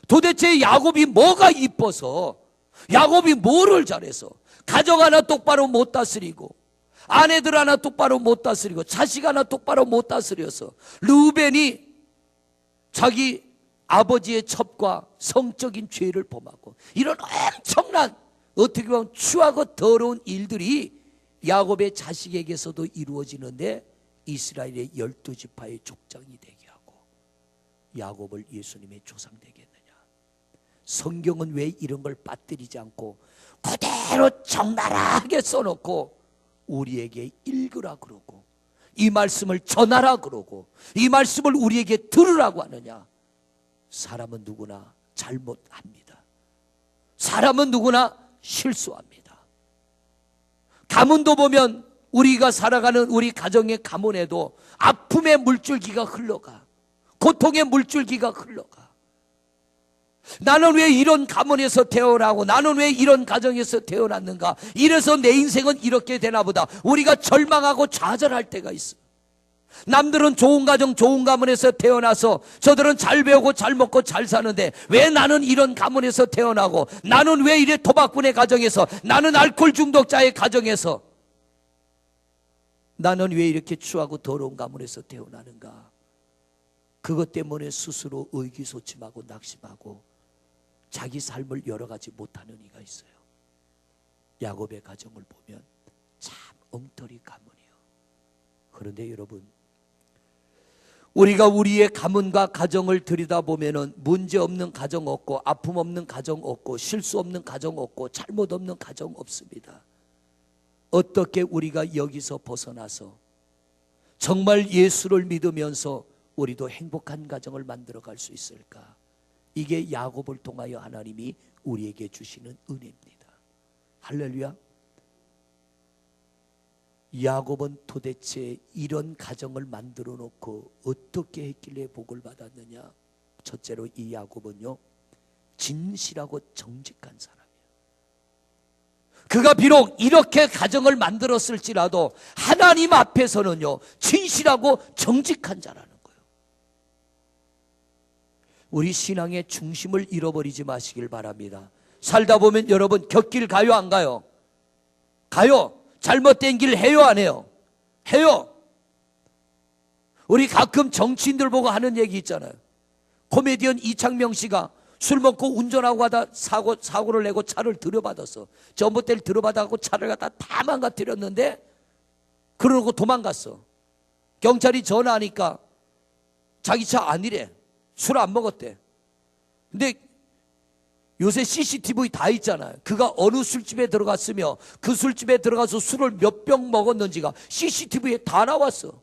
도대체 야곱이 뭐가 이뻐서, 야곱이 뭐를 잘해서 가정 하나 똑바로 못 다스리고 아내들 하나 똑바로 못 다스리고 자식 하나 똑바로 못 다스려서 르우벤이 자기 아버지의 첩과 성적인 죄를 범하고 이런 엄청난, 어떻게 보면 추하고 더러운 일들이 야곱의 자식에게서도 이루어지는데 이스라엘의 12지파의 족장이 되게 하고 야곱을 예수님의 조상되게 했느냐? 성경은 왜 이런 걸 빠뜨리지 않고 그대로 적나라하게 써놓고 우리에게 읽으라 그러고 이 말씀을 전하라 그러고 이 말씀을 우리에게 들으라고 하느냐? 사람은 누구나 잘못합니다. 사람은 누구나 실수합니다. 가문도 보면 우리가 살아가는 우리 가정의 가문에도 아픔의 물줄기가 흘러가, 고통의 물줄기가 흘러가. 나는 왜 이런 가문에서 태어나고 나는 왜 이런 가정에서 태어났는가, 이래서 내 인생은 이렇게 되나 보다. 우리가 절망하고 좌절할 때가 있어. 남들은 좋은 가정 좋은 가문에서 태어나서 저들은 잘 배우고 잘 먹고 잘 사는데 왜 나는 이런 가문에서 태어나고, 나는 왜 이래 도박꾼의 가정에서, 나는 알코올 중독자의 가정에서, 나는 왜 이렇게 추하고 더러운 가문에서 태어나는가. 그것 때문에 스스로 의기소침하고 낙심하고 자기 삶을 열어가지 못하는 이가 있어요. 야곱의 가정을 보면 참 엉터리 가문이요. 그런데 여러분, 우리가 우리의 가문과 가정을 들여다보면은 문제 없는 가정 없고 아픔 없는 가정 없고 실수 없는 가정 없고 잘못 없는 가정 없습니다. 어떻게 우리가 여기서 벗어나서 정말 예수를 믿으면서 우리도 행복한 가정을 만들어 갈 수 있을까? 이게 야곱을 통하여 하나님이 우리에게 주시는 은혜입니다. 할렐루야. 야곱은 도대체 이런 가정을 만들어 놓고 어떻게 했길래 복을 받았느냐? 첫째로 이 야곱은요, 진실하고 정직한 사람이에요. 그가 비록 이렇게 가정을 만들었을지라도 하나님 앞에서는요, 진실하고 정직한 자라는 거예요. 우리 신앙의 중심을 잃어버리지 마시길 바랍니다. 살다 보면 여러분 곁길 가요 안 가요? 가요. 잘못된 길 해요 안 해요? 해요. 우리 가끔 정치인들 보고 하는 얘기 있잖아요. 코미디언 이창명 씨가 술 먹고 운전하고 하다 사고를 내고 차를 들여받았어. 전봇대를 들여받아갖고 차를 갖다 다 망가뜨렸는데 그러고 도망갔어. 경찰이 전화하니까 자기 차 아니래. 술 안 먹었대. 근데 요새 CCTV 다 있잖아요. 그가 어느 술집에 들어갔으며 그 술집에 들어가서 술을 몇 병 먹었는지가 CCTV에 다 나왔어.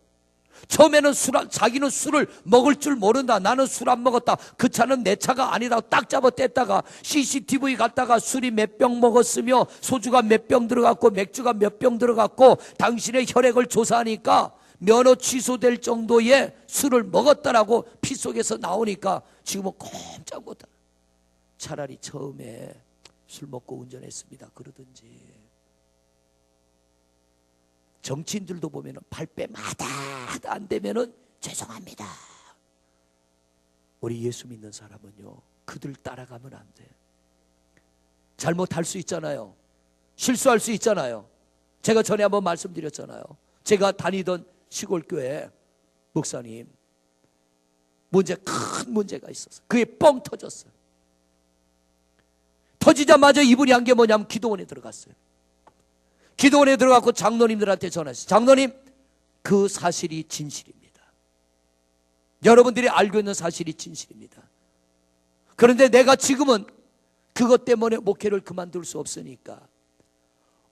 처음에는 자기는 술을 먹을 줄 모른다. 나는 술 안 먹었다. 그 차는 내 차가 아니라고 딱 잡아 뗐다가 CCTV 갔다가 술이 몇 병 먹었으며 소주가 몇 병 들어갔고 맥주가 몇 병 들어갔고 당신의 혈액을 조사하니까 면허 취소될 정도의 술을 먹었다라고 피 속에서 나오니까 지금은 꼼짝 못하네. 차라리 처음에 술 먹고 운전했습니다 그러든지. 정치인들도 보면 발뺌마다 안 되면은 죄송합니다. 우리 예수 믿는 사람은요, 그들 따라가면 안 돼. 잘못할 수 있잖아요. 실수할 수 있잖아요. 제가 전에 한번 말씀드렸잖아요. 제가 다니던 시골 교회 목사님 큰 문제가 있었어요. 그게 뻥 터졌어요. 터지자마자 이분이 한 게 뭐냐면 기도원에 들어갔어요. 기도원에 들어가고 장로님들한테 전화했어요. 장로님, 그 사실이 진실입니다. 여러분들이 알고 있는 사실이 진실입니다. 그런데 내가 지금은 그것 때문에 목회를 그만둘 수 없으니까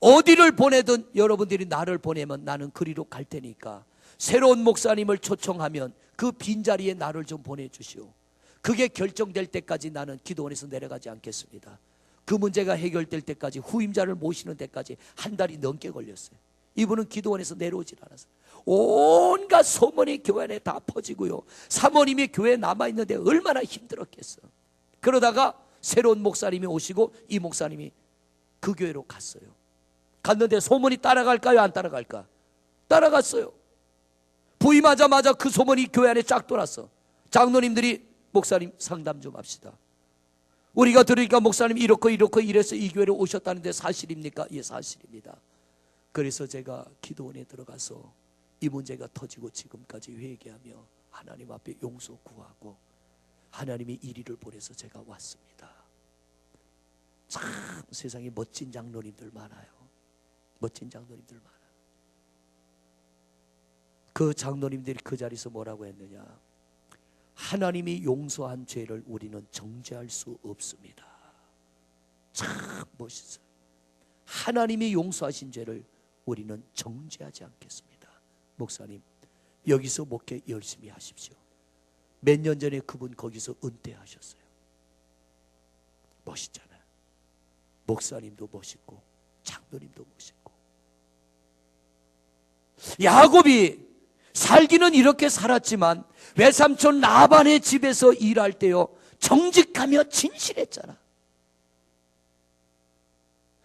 어디를 보내든 여러분들이 나를 보내면 나는 그리로 갈 테니까 새로운 목사님을 초청하면 그 빈자리에 나를 좀 보내주시오. 그게 결정될 때까지 나는 기도원에서 내려가지 않겠습니다. 그 문제가 해결될 때까지, 후임자를 모시는 데까지 한 달이 넘게 걸렸어요. 이분은 기도원에서 내려오질 않았어요. 온갖 소문이 교회 안에 다 퍼지고요, 사모님이 교회에 남아있는데 얼마나 힘들었겠어. 그러다가 새로운 목사님이 오시고 이 목사님이 그 교회로 갔어요. 갔는데 소문이 따라갈까요 안 따라갈까? 따라갔어요. 부임하자마자 그 소문이 교회 안에 쫙 돌았어. 장로님들이 목사님 상담 좀 합시다. 우리가 들으니까 목사님 이렇고 이래서 이 교회로 오셨다는데 사실입니까? 예, 사실입니다. 그래서 제가 기도원에 들어가서 이 문제가 터지고 지금까지 회개하며 하나님 앞에 용서 구하고 하나님이 이리를 보내서 제가 왔습니다. 참 세상에 멋진 장로님들 많아요. 멋진 장로님들 많아요. 그 장로님들이 그 자리에서 뭐라고 했느냐? 하나님이 용서한 죄를 우리는 정죄할 수 없습니다. 참 멋있어요. 하나님이 용서하신 죄를 우리는 정죄하지 않겠습니다. 목사님, 여기서 목회 열심히 하십시오. 몇 년 전에 그분 거기서 은퇴하셨어요. 멋있잖아요. 목사님도 멋있고 장로님도 멋있고. 야곱이 살기는 이렇게 살았지만 외삼촌 라반의 집에서 일할 때요, 정직하며 진실했잖아.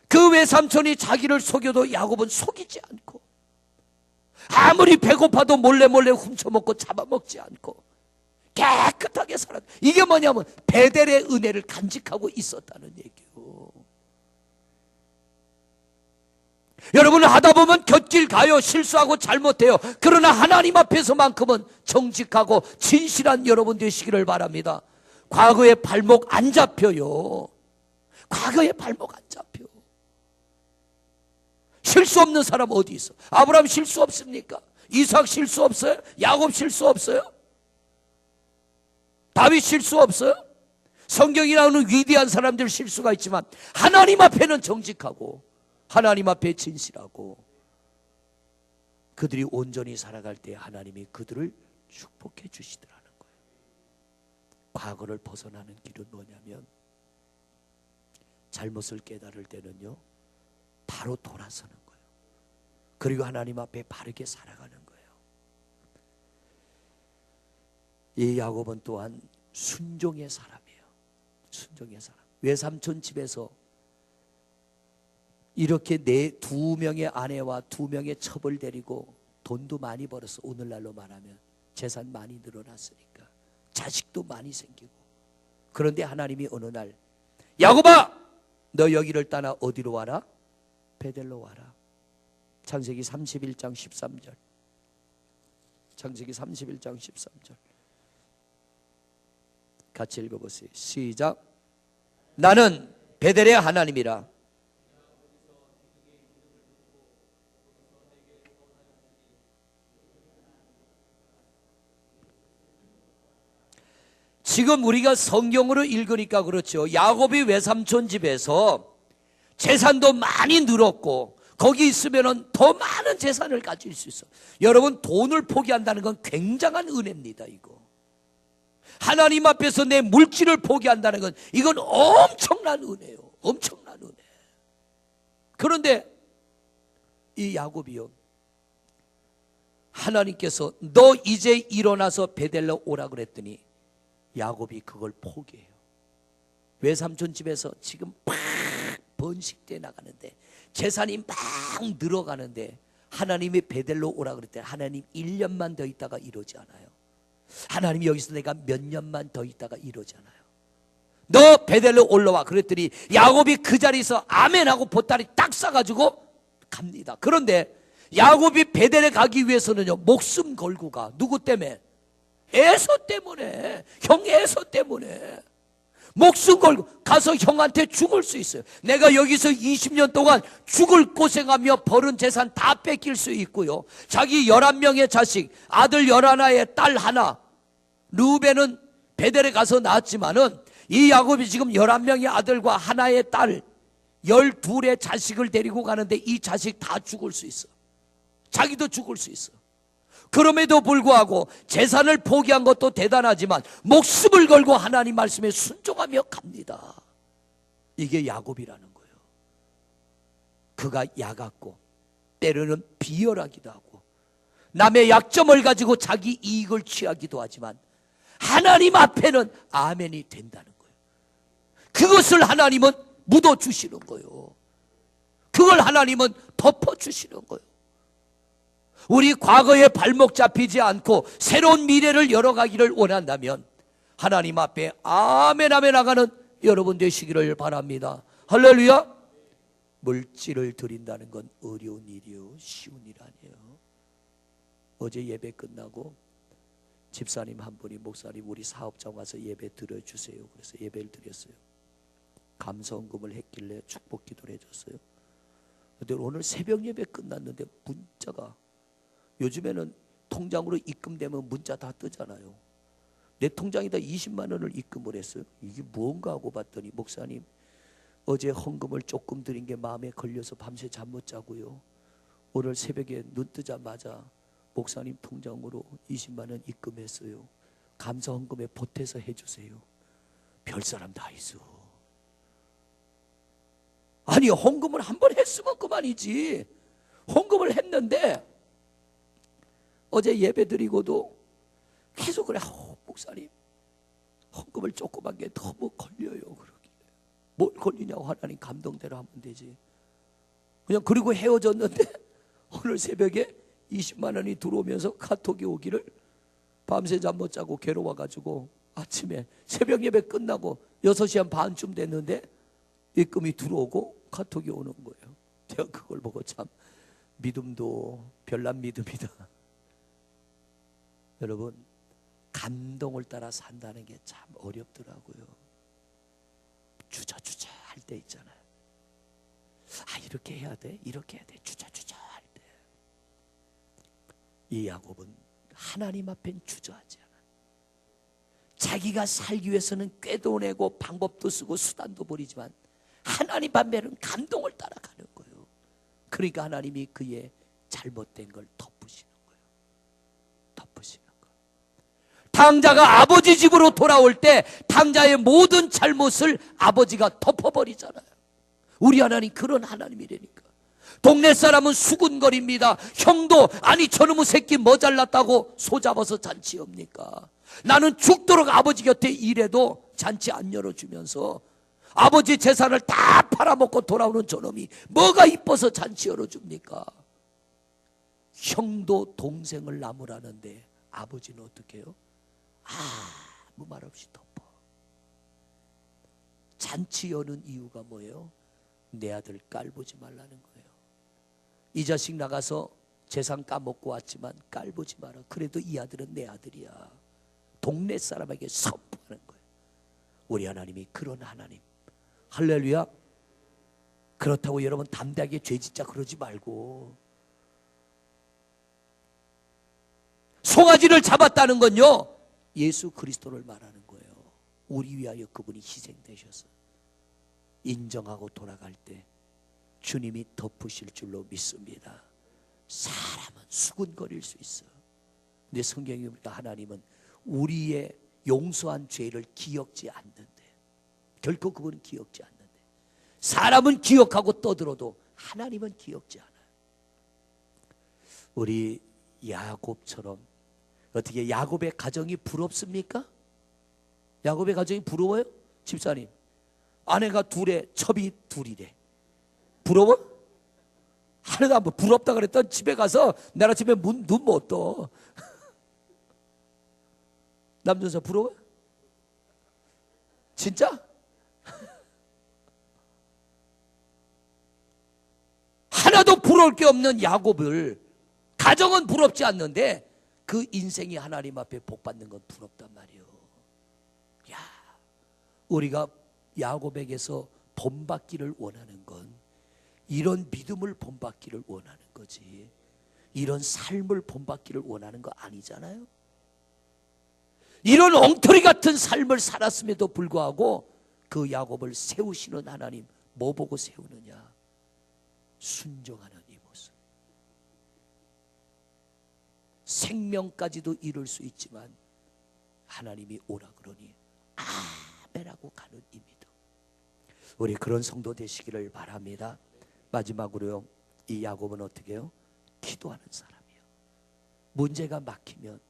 그 외삼촌이 자기를 속여도 야곱은 속이지 않고, 아무리 배고파도 몰래 훔쳐먹고 잡아먹지 않고 깨끗하게 살았다. 이게 뭐냐면 베델의 은혜를 간직하고 있었다는 얘기예요. 여러분, 하다 보면 곁길 가요. 실수하고 잘못해요. 그러나 하나님 앞에서만큼은 정직하고 진실한 여러분 되시기를 바랍니다. 과거의 발목 안 잡혀요. 과거의 발목 안 잡혀. 실수 없는 사람 어디 있어? 아브라함 실수 없습니까? 이삭 실수 없어요? 야곱 실수 없어요? 다윗 실수 없어요? 성경이 나오는 위대한 사람들 실수가 있지만 하나님 앞에는 정직하고 하나님 앞에 진실하고 그들이 온전히 살아갈 때 하나님이 그들을 축복해 주시더라는 거예요. 과거를 벗어나는 길은 뭐냐면 잘못을 깨달을 때는요, 바로 돌아서는 거예요. 그리고 하나님 앞에 바르게 살아가는 거예요. 이 야곱은 또한 순종의 사람이에요. 순종의 사람. 외삼촌 집에서 이렇게 두 명의 아내와 두 명의 첩을 데리고 돈도 많이 벌어서 오늘날로 말하면 재산 많이 늘어났으니까 자식도 많이 생기고. 그런데 하나님이 어느 날, 야곱아, 너 여기를 떠나 어디로 와라? 베델로 와라. 창세기 31장 13절. 창세기 31장 13절. 같이 읽어보세요. 시작. 나는 베델의 하나님이라. 지금 우리가 성경으로 읽으니까 그렇죠. 야곱이 외삼촌 집에서 재산도 많이 늘었고 거기 있으면 더 많은 재산을 가질 수 있어. 여러분, 돈을 포기한다는 건 굉장한 은혜입니다. 이거 하나님 앞에서 내 물질을 포기한다는 건 이건 엄청난 은혜예요. 엄청난 은혜. 그런데 이 야곱이요, 하나님께서 너 이제 일어나서 베델로 오라 그랬더니 야곱이 그걸 포기해요. 외삼촌 집에서 지금 막 번식돼 나가는데 재산이 막 늘어가는데 하나님이 베델로 오라 그랬더니 하나님 1년만 더 있다가 이러지 않아요. 하나님이 여기서 내가 몇 년만 더 있다가 이러지 않아요. 너 베델로 올라와 그랬더니 야곱이 그 자리에서 아멘하고 보따리 딱 싸가지고 갑니다. 그런데 야곱이 베델에 가기 위해서는요, 목숨 걸고 가. 누구 때문에? 에서 때문에. 형 에서 때문에 목숨 걸고 가서 형한테 죽을 수 있어요. 내가 여기서 20년 동안 죽을 고생하며 벌은 재산 다 뺏길 수 있고요, 자기 11명의 자식, 아들 11에 딸 하나. 르우벤은 베델에 가서 낳았지만은 이 야곱이 지금 11명의 아들과 하나의 딸 12의 자식을 데리고 가는데 이 자식 다 죽을 수 있어. 자기도 죽을 수 있어. 그럼에도 불구하고 재산을 포기한 것도 대단하지만 목숨을 걸고 하나님 말씀에 순종하며 갑니다. 이게 야곱이라는 거예요. 그가 야같고 때로는 비열하기도 하고 남의 약점을 가지고 자기 이익을 취하기도 하지만 하나님 앞에는 아멘이 된다는 거예요. 그것을 하나님은 묻어주시는 거예요. 그걸 하나님은 덮어주시는 거예요. 우리 과거에 발목 잡히지 않고 새로운 미래를 열어가기를 원한다면 하나님 앞에 아멘 아멘 나가는 여러분 되시기를 바랍니다. 할렐루야. 물질을 드린다는 건 어려운 일이요, 쉬운 일 아니에요. 어제 예배 끝나고 집사님 한 분이, 목사님 우리 사업장 와서 예배 드려주세요. 그래서 예배를 드렸어요. 감성금을 했길래 축복 기도를 해줬어요. 근데 오늘 새벽 예배 끝났는데 문자가, 요즘에는 통장으로 입금되면 문자 다 뜨잖아요. 내 통장에다 20만 원을 입금을 했어요. 이게 뭔가 하고 봤더니 목사님 어제 헌금을 조금 드린 게 마음에 걸려서 밤새 잠 못 자고요. 오늘 새벽에 눈 뜨자마자 목사님 통장으로 20만 원 입금했어요. 감사 헌금에 보태서 해주세요. 별사람 다 있어. 아니 헌금을 한 번 했으면 그만이지. 헌금을 했는데 어제 예배 드리고도 계속 그래. 목사님 헌금을 조그만 게 너무 걸려요. 그러길래 뭘 걸리냐고. 하나님 감동대로 하면 되지. 그냥 그리고 헤어졌는데 오늘 새벽에 20만 원이 들어오면서 카톡이 오기를 밤새 잠 못 자고 괴로워가지고 아침에 새벽 예배 끝나고 6시 한 반쯤 됐는데 입금이 들어오고 카톡이 오는 거예요. 제가 그걸 보고 참 믿음도 별난 믿음이다. 여러분 감동을 따라 산다는 게 참 어렵더라고요. 주저주저 할 때 있잖아요. 아 이렇게 해야 돼, 이렇게 해야 돼, 주저주저 할 때. 이 야곱은 하나님 앞엔 주저하지 않아요. 자기가 살기 위해서는 꾀도 내고 방법도 쓰고 수단도 버리지만 하나님 앞에는 감동을 따라가는 거예요. 그러니까 하나님이 그의 잘못된 걸 덮으시는 거예요. 덮으시는 거예요. 탕자가 아버지 집으로 돌아올 때 탕자의 모든 잘못을 아버지가 덮어버리잖아요. 우리 하나님 그런 하나님이라니까. 동네 사람은 수군거립니다. 형도 아니 저놈의 새끼 뭐 잘났다고 소잡아서 잔치합니까? 나는 죽도록 아버지 곁에 일해도 잔치 안 열어주면서 아버지 재산을 다 팔아먹고 돌아오는 저놈이 뭐가 이뻐서 잔치 열어줍니까? 형도 동생을 나무라는데 아버지는 어떻게 해요? 아무 말 없이 덮어. 잔치 여는 이유가 뭐예요? 내 아들 깔보지 말라는 거예요. 이 자식 나가서 재산 까먹고 왔지만 깔보지 마라. 그래도 이 아들은 내 아들이야. 동네 사람에게 선포하는 거예요. 우리 하나님이 그런 하나님. 할렐루야. 그렇다고 여러분 담대하게 죄짓자 그러지 말고. 송아지를 잡았다는 건요 예수 그리스도를 말하는 거예요. 우리 위하여 그분이 희생되셔서 인정하고 돌아갈 때 주님이 덮으실 줄로 믿습니다. 사람은 수군거릴 수 있어. 근데 성경에 보니까 하나님은 우리의 용서한 죄를 기억지 않는데, 결코 그분은 기억지 않는데, 사람은 기억하고 떠들어도 하나님은 기억지 않아요. 우리 야곱처럼. 어떻게 야곱의 가정이 부럽습니까? 야곱의 가정이 부러워요? 집사님 아내가 둘에 첩이 둘이래. 부러워? 하나도 안 부럽다 그랬더니 집에 가서 내가 집에 눈 못 떠. 남전사 부러워? 진짜? 하나도 부러울 게 없는 야곱을 가정은 부럽지 않는데 그 인생이 하나님 앞에 복 받는 건 부럽단 말이에요. 야, 우리가 야곱에게서 본받기를 원하는 건 이런 믿음을 본받기를 원하는 거지, 이런 삶을 본받기를 원하는 거 아니잖아요. 이런 엉터리 같은 삶을 살았음에도 불구하고 그 야곱을 세우시는 하나님, 뭐 보고 세우느냐? 순종하는 이 모습. 생명까지도 잃을 수 있지만 하나님이 오라 그러니 아멘하고 가는 이 믿음. 우리 그런 성도 되시기를 바랍니다. 마지막으로요, 이 야곱은 어떻게 해요? 기도하는 사람이에요. 문제가 막히면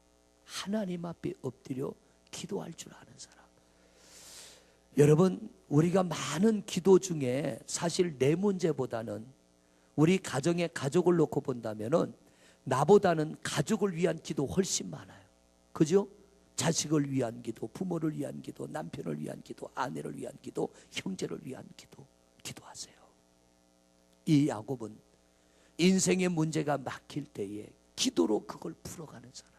하나님 앞에 엎드려 기도할 줄 아는 사람. 여러분, 우리가 많은 기도 중에 사실 내 문제보다는 우리 가정의 가족을 놓고 본다면은 나보다는 가족을 위한 기도 훨씬 많아요. 그죠? 자식을 위한 기도, 부모를 위한 기도, 남편을 위한 기도, 아내를 위한 기도, 형제를 위한 기도, 기도하세요. 이 야곱은 인생의 문제가 막힐 때에 기도로 그걸 풀어가는 사람.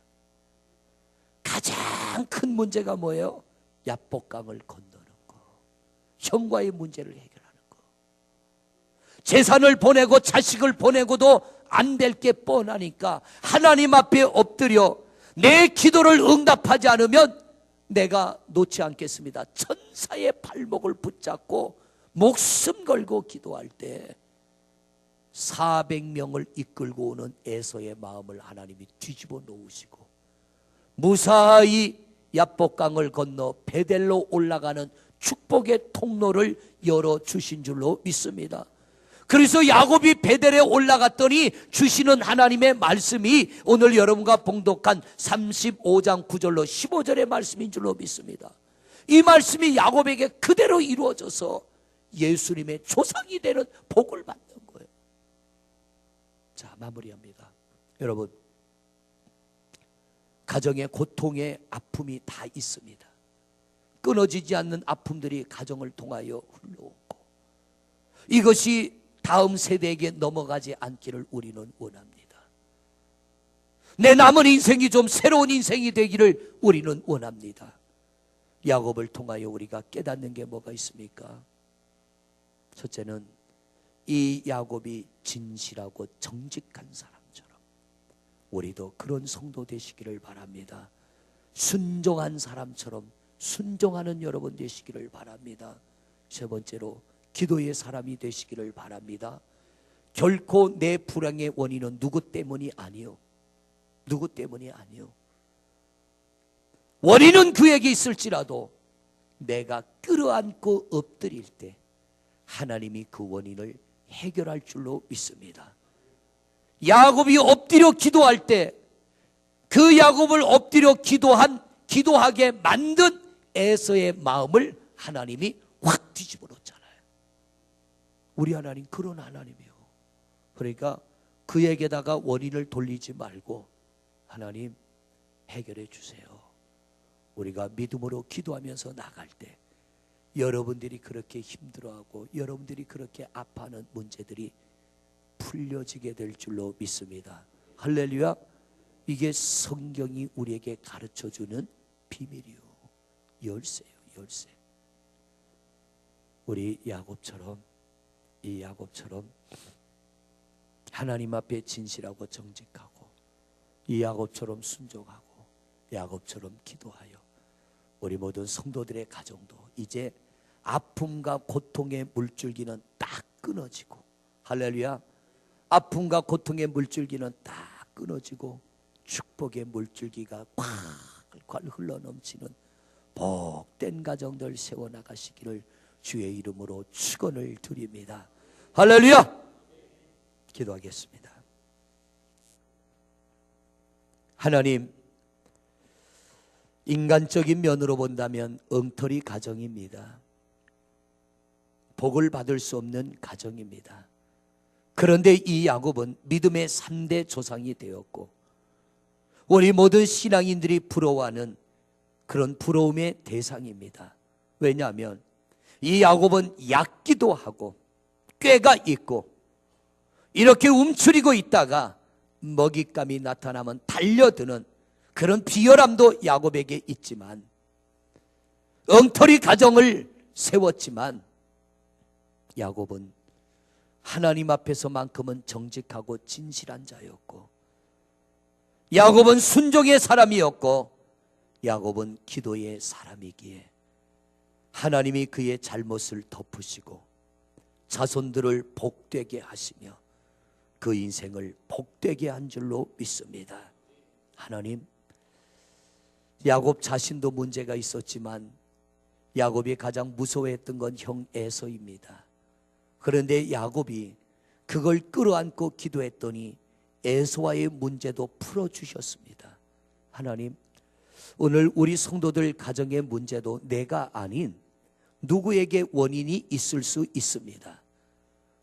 가장 큰 문제가 뭐예요? 야복강을 건너는 거, 형과의 문제를 해결하는 거. 재산을 보내고 자식을 보내고도 안 될 게 뻔하니까 하나님 앞에 엎드려 내 기도를 응답하지 않으면 내가 놓지 않겠습니다. 천사의 발목을 붙잡고 목숨 걸고 기도할 때 400명을 이끌고 오는 에서의 마음을 하나님이 뒤집어 놓으시고 무사히 야복강을 건너 베델로 올라가는 축복의 통로를 열어주신 줄로 믿습니다. 그래서 야곱이 베델에 올라갔더니 주시는 하나님의 말씀이 오늘 여러분과 봉독한 35장 9절로 15절의 말씀인 줄로 믿습니다. 이 말씀이 야곱에게 그대로 이루어져서 예수님의 조상이 되는 복을 받는 거예요. 자, 마무리합니다. 여러분, 가정의 고통의 아픔이 다 있습니다. 끊어지지 않는 아픔들이 가정을 통하여 흘러오고 이것이 다음 세대에게 넘어가지 않기를 우리는 원합니다. 내 남은 인생이 좀 새로운 인생이 되기를 우리는 원합니다. 야곱을 통하여 우리가 깨닫는 게 뭐가 있습니까? 첫째는 이 야곱이 진실하고 정직한 사람처럼 우리도 그런 성도 되시기를 바랍니다. 순종한 사람처럼 순종하는 여러분 되시기를 바랍니다. 세 번째로 기도의 사람이 되시기를 바랍니다. 결코 내 불행의 원인은 누구 때문이 아니요. 누구 때문이 아니요. 원인은 그에게 있을지라도 내가 끌어안고 엎드릴 때 하나님이 그 원인을 해결할 줄로 믿습니다. 야곱이 엎드려 기도할 때 그 야곱을 엎드려 기도하게 만든 에서의 마음을 하나님이 확 뒤집어 놓잖아요. 우리 하나님 그런 하나님이에요. 그러니까 그에게다가 원인을 돌리지 말고 하나님 해결해 주세요. 우리가 믿음으로 기도하면서 나갈 때 여러분들이 그렇게 힘들어하고 여러분들이 그렇게 아파하는 문제들이 풀려지게 될 줄로 믿습니다. 할렐루야. 이게 성경이 우리에게 가르쳐주는 비밀이요, 열쇠요, 열쇠. 우리 야곱처럼, 이 야곱처럼 하나님 앞에 진실하고 정직하고 이 야곱처럼 순종하고 야곱처럼 기도하여 우리 모든 성도들의 가정도 이제 아픔과 고통의 물줄기는 딱 끊어지고, 할렐루야, 아픔과 고통의 물줄기는 딱 끊어지고 축복의 물줄기가 콸콸 흘러넘치는 복된 가정들 세워나가시기를 주의 이름으로 축원을 드립니다. 할렐루야. 기도하겠습니다. 하나님, 인간적인 면으로 본다면 엉터리 가정입니다. 복을 받을 수 없는 가정입니다. 그런데 이 야곱은 믿음의 3대 조상이 되었고 우리 모든 신앙인들이 부러워하는 그런 부러움의 대상입니다. 왜냐하면 이 야곱은 얕기도 하고 꾀가 있고 이렇게 움츠리고 있다가 먹잇감이 나타나면 달려드는 그런 비열함도 야곱에게 있지만, 엉터리 가정을 세웠지만 야곱은 하나님 앞에서만큼은 정직하고 진실한 자였고, 야곱은 순종의 사람이었고, 야곱은 기도의 사람이기에 하나님이 그의 잘못을 덮으시고 자손들을 복되게 하시며 그 인생을 복되게 한 줄로 믿습니다. 하나님, 야곱 자신도 문제가 있었지만 야곱이 가장 무서워했던 건 형 에서입니다. 그런데 야곱이 그걸 끌어안고 기도했더니 에서와의 문제도 풀어주셨습니다. 하나님, 오늘 우리 성도들 가정의 문제도 내가 아닌 누구에게 원인이 있을 수 있습니다.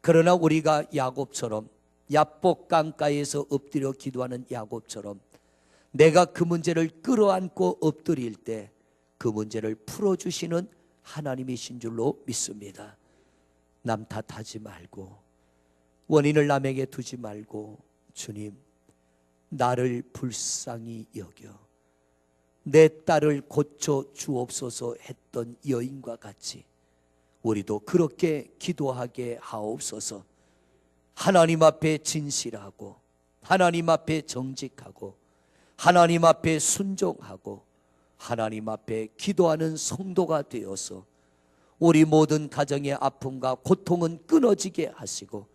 그러나 우리가 야곱처럼 야복 강가에서 엎드려 기도하는 야곱처럼 내가 그 문제를 끌어안고 엎드릴 때 그 문제를 풀어주시는 하나님이신 줄로 믿습니다. 남 탓하지 말고 원인을 남에게 두지 말고 주님, 나를 불쌍히 여겨 내 딸을 고쳐 주옵소서 했던 여인과 같이 우리도 그렇게 기도하게 하옵소서. 하나님 앞에 진실하고 하나님 앞에 정직하고 하나님 앞에 순종하고 하나님 앞에 기도하는 성도가 되어서 우리 모든 가정의 아픔과 고통은 끊어지게 하시고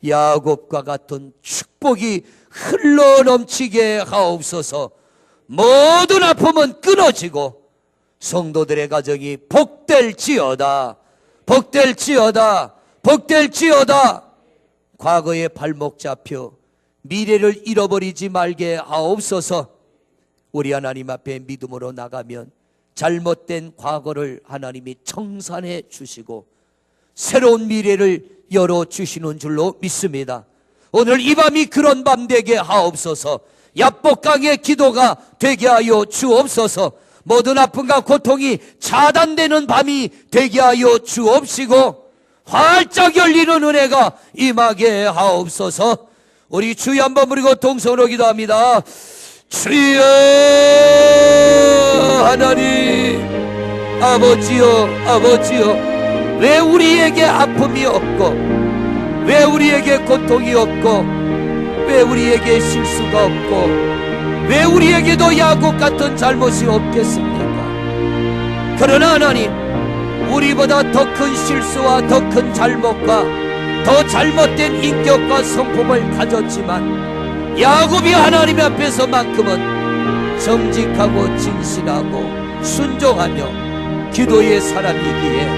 야곱과 같은 축복이 흘러넘치게 하옵소서. 모든 아픔은 끊어지고 성도들의 가정이 복될지어다, 복될지어다, 복될지어다. 과거에 발목 잡혀 미래를 잃어버리지 말게 하옵소서. 우리 하나님 앞에 믿음으로 나가면 잘못된 과거를 하나님이 청산해 주시고 새로운 미래를 열어주시는 줄로 믿습니다. 오늘 이 밤이 그런 밤 되게 하옵소서. 야복강의 기도가 되게 하여 주옵소서. 모든 아픔과 고통이 차단되는 밤이 되게 하여 주옵시고 활짝 열리는 은혜가 임하게 하옵소서. 우리 주여 한번 부르고 동성으로 기도합니다. 주여 하나님, 아버지여, 아버지여, 왜 우리에게 아픔이 없고, 왜 우리에게 고통이 없고, 왜 우리에게 실수가 없고, 왜 우리에게도 야곱 같은 잘못이 없겠습니까? 그러나 하나님, 우리보다 더 큰 실수와 더 큰 잘못과 더 잘못된 인격과 성품을 가졌지만 야곱이 하나님 앞에서만큼은 정직하고 진실하고 순종하며 기도의 사람이기에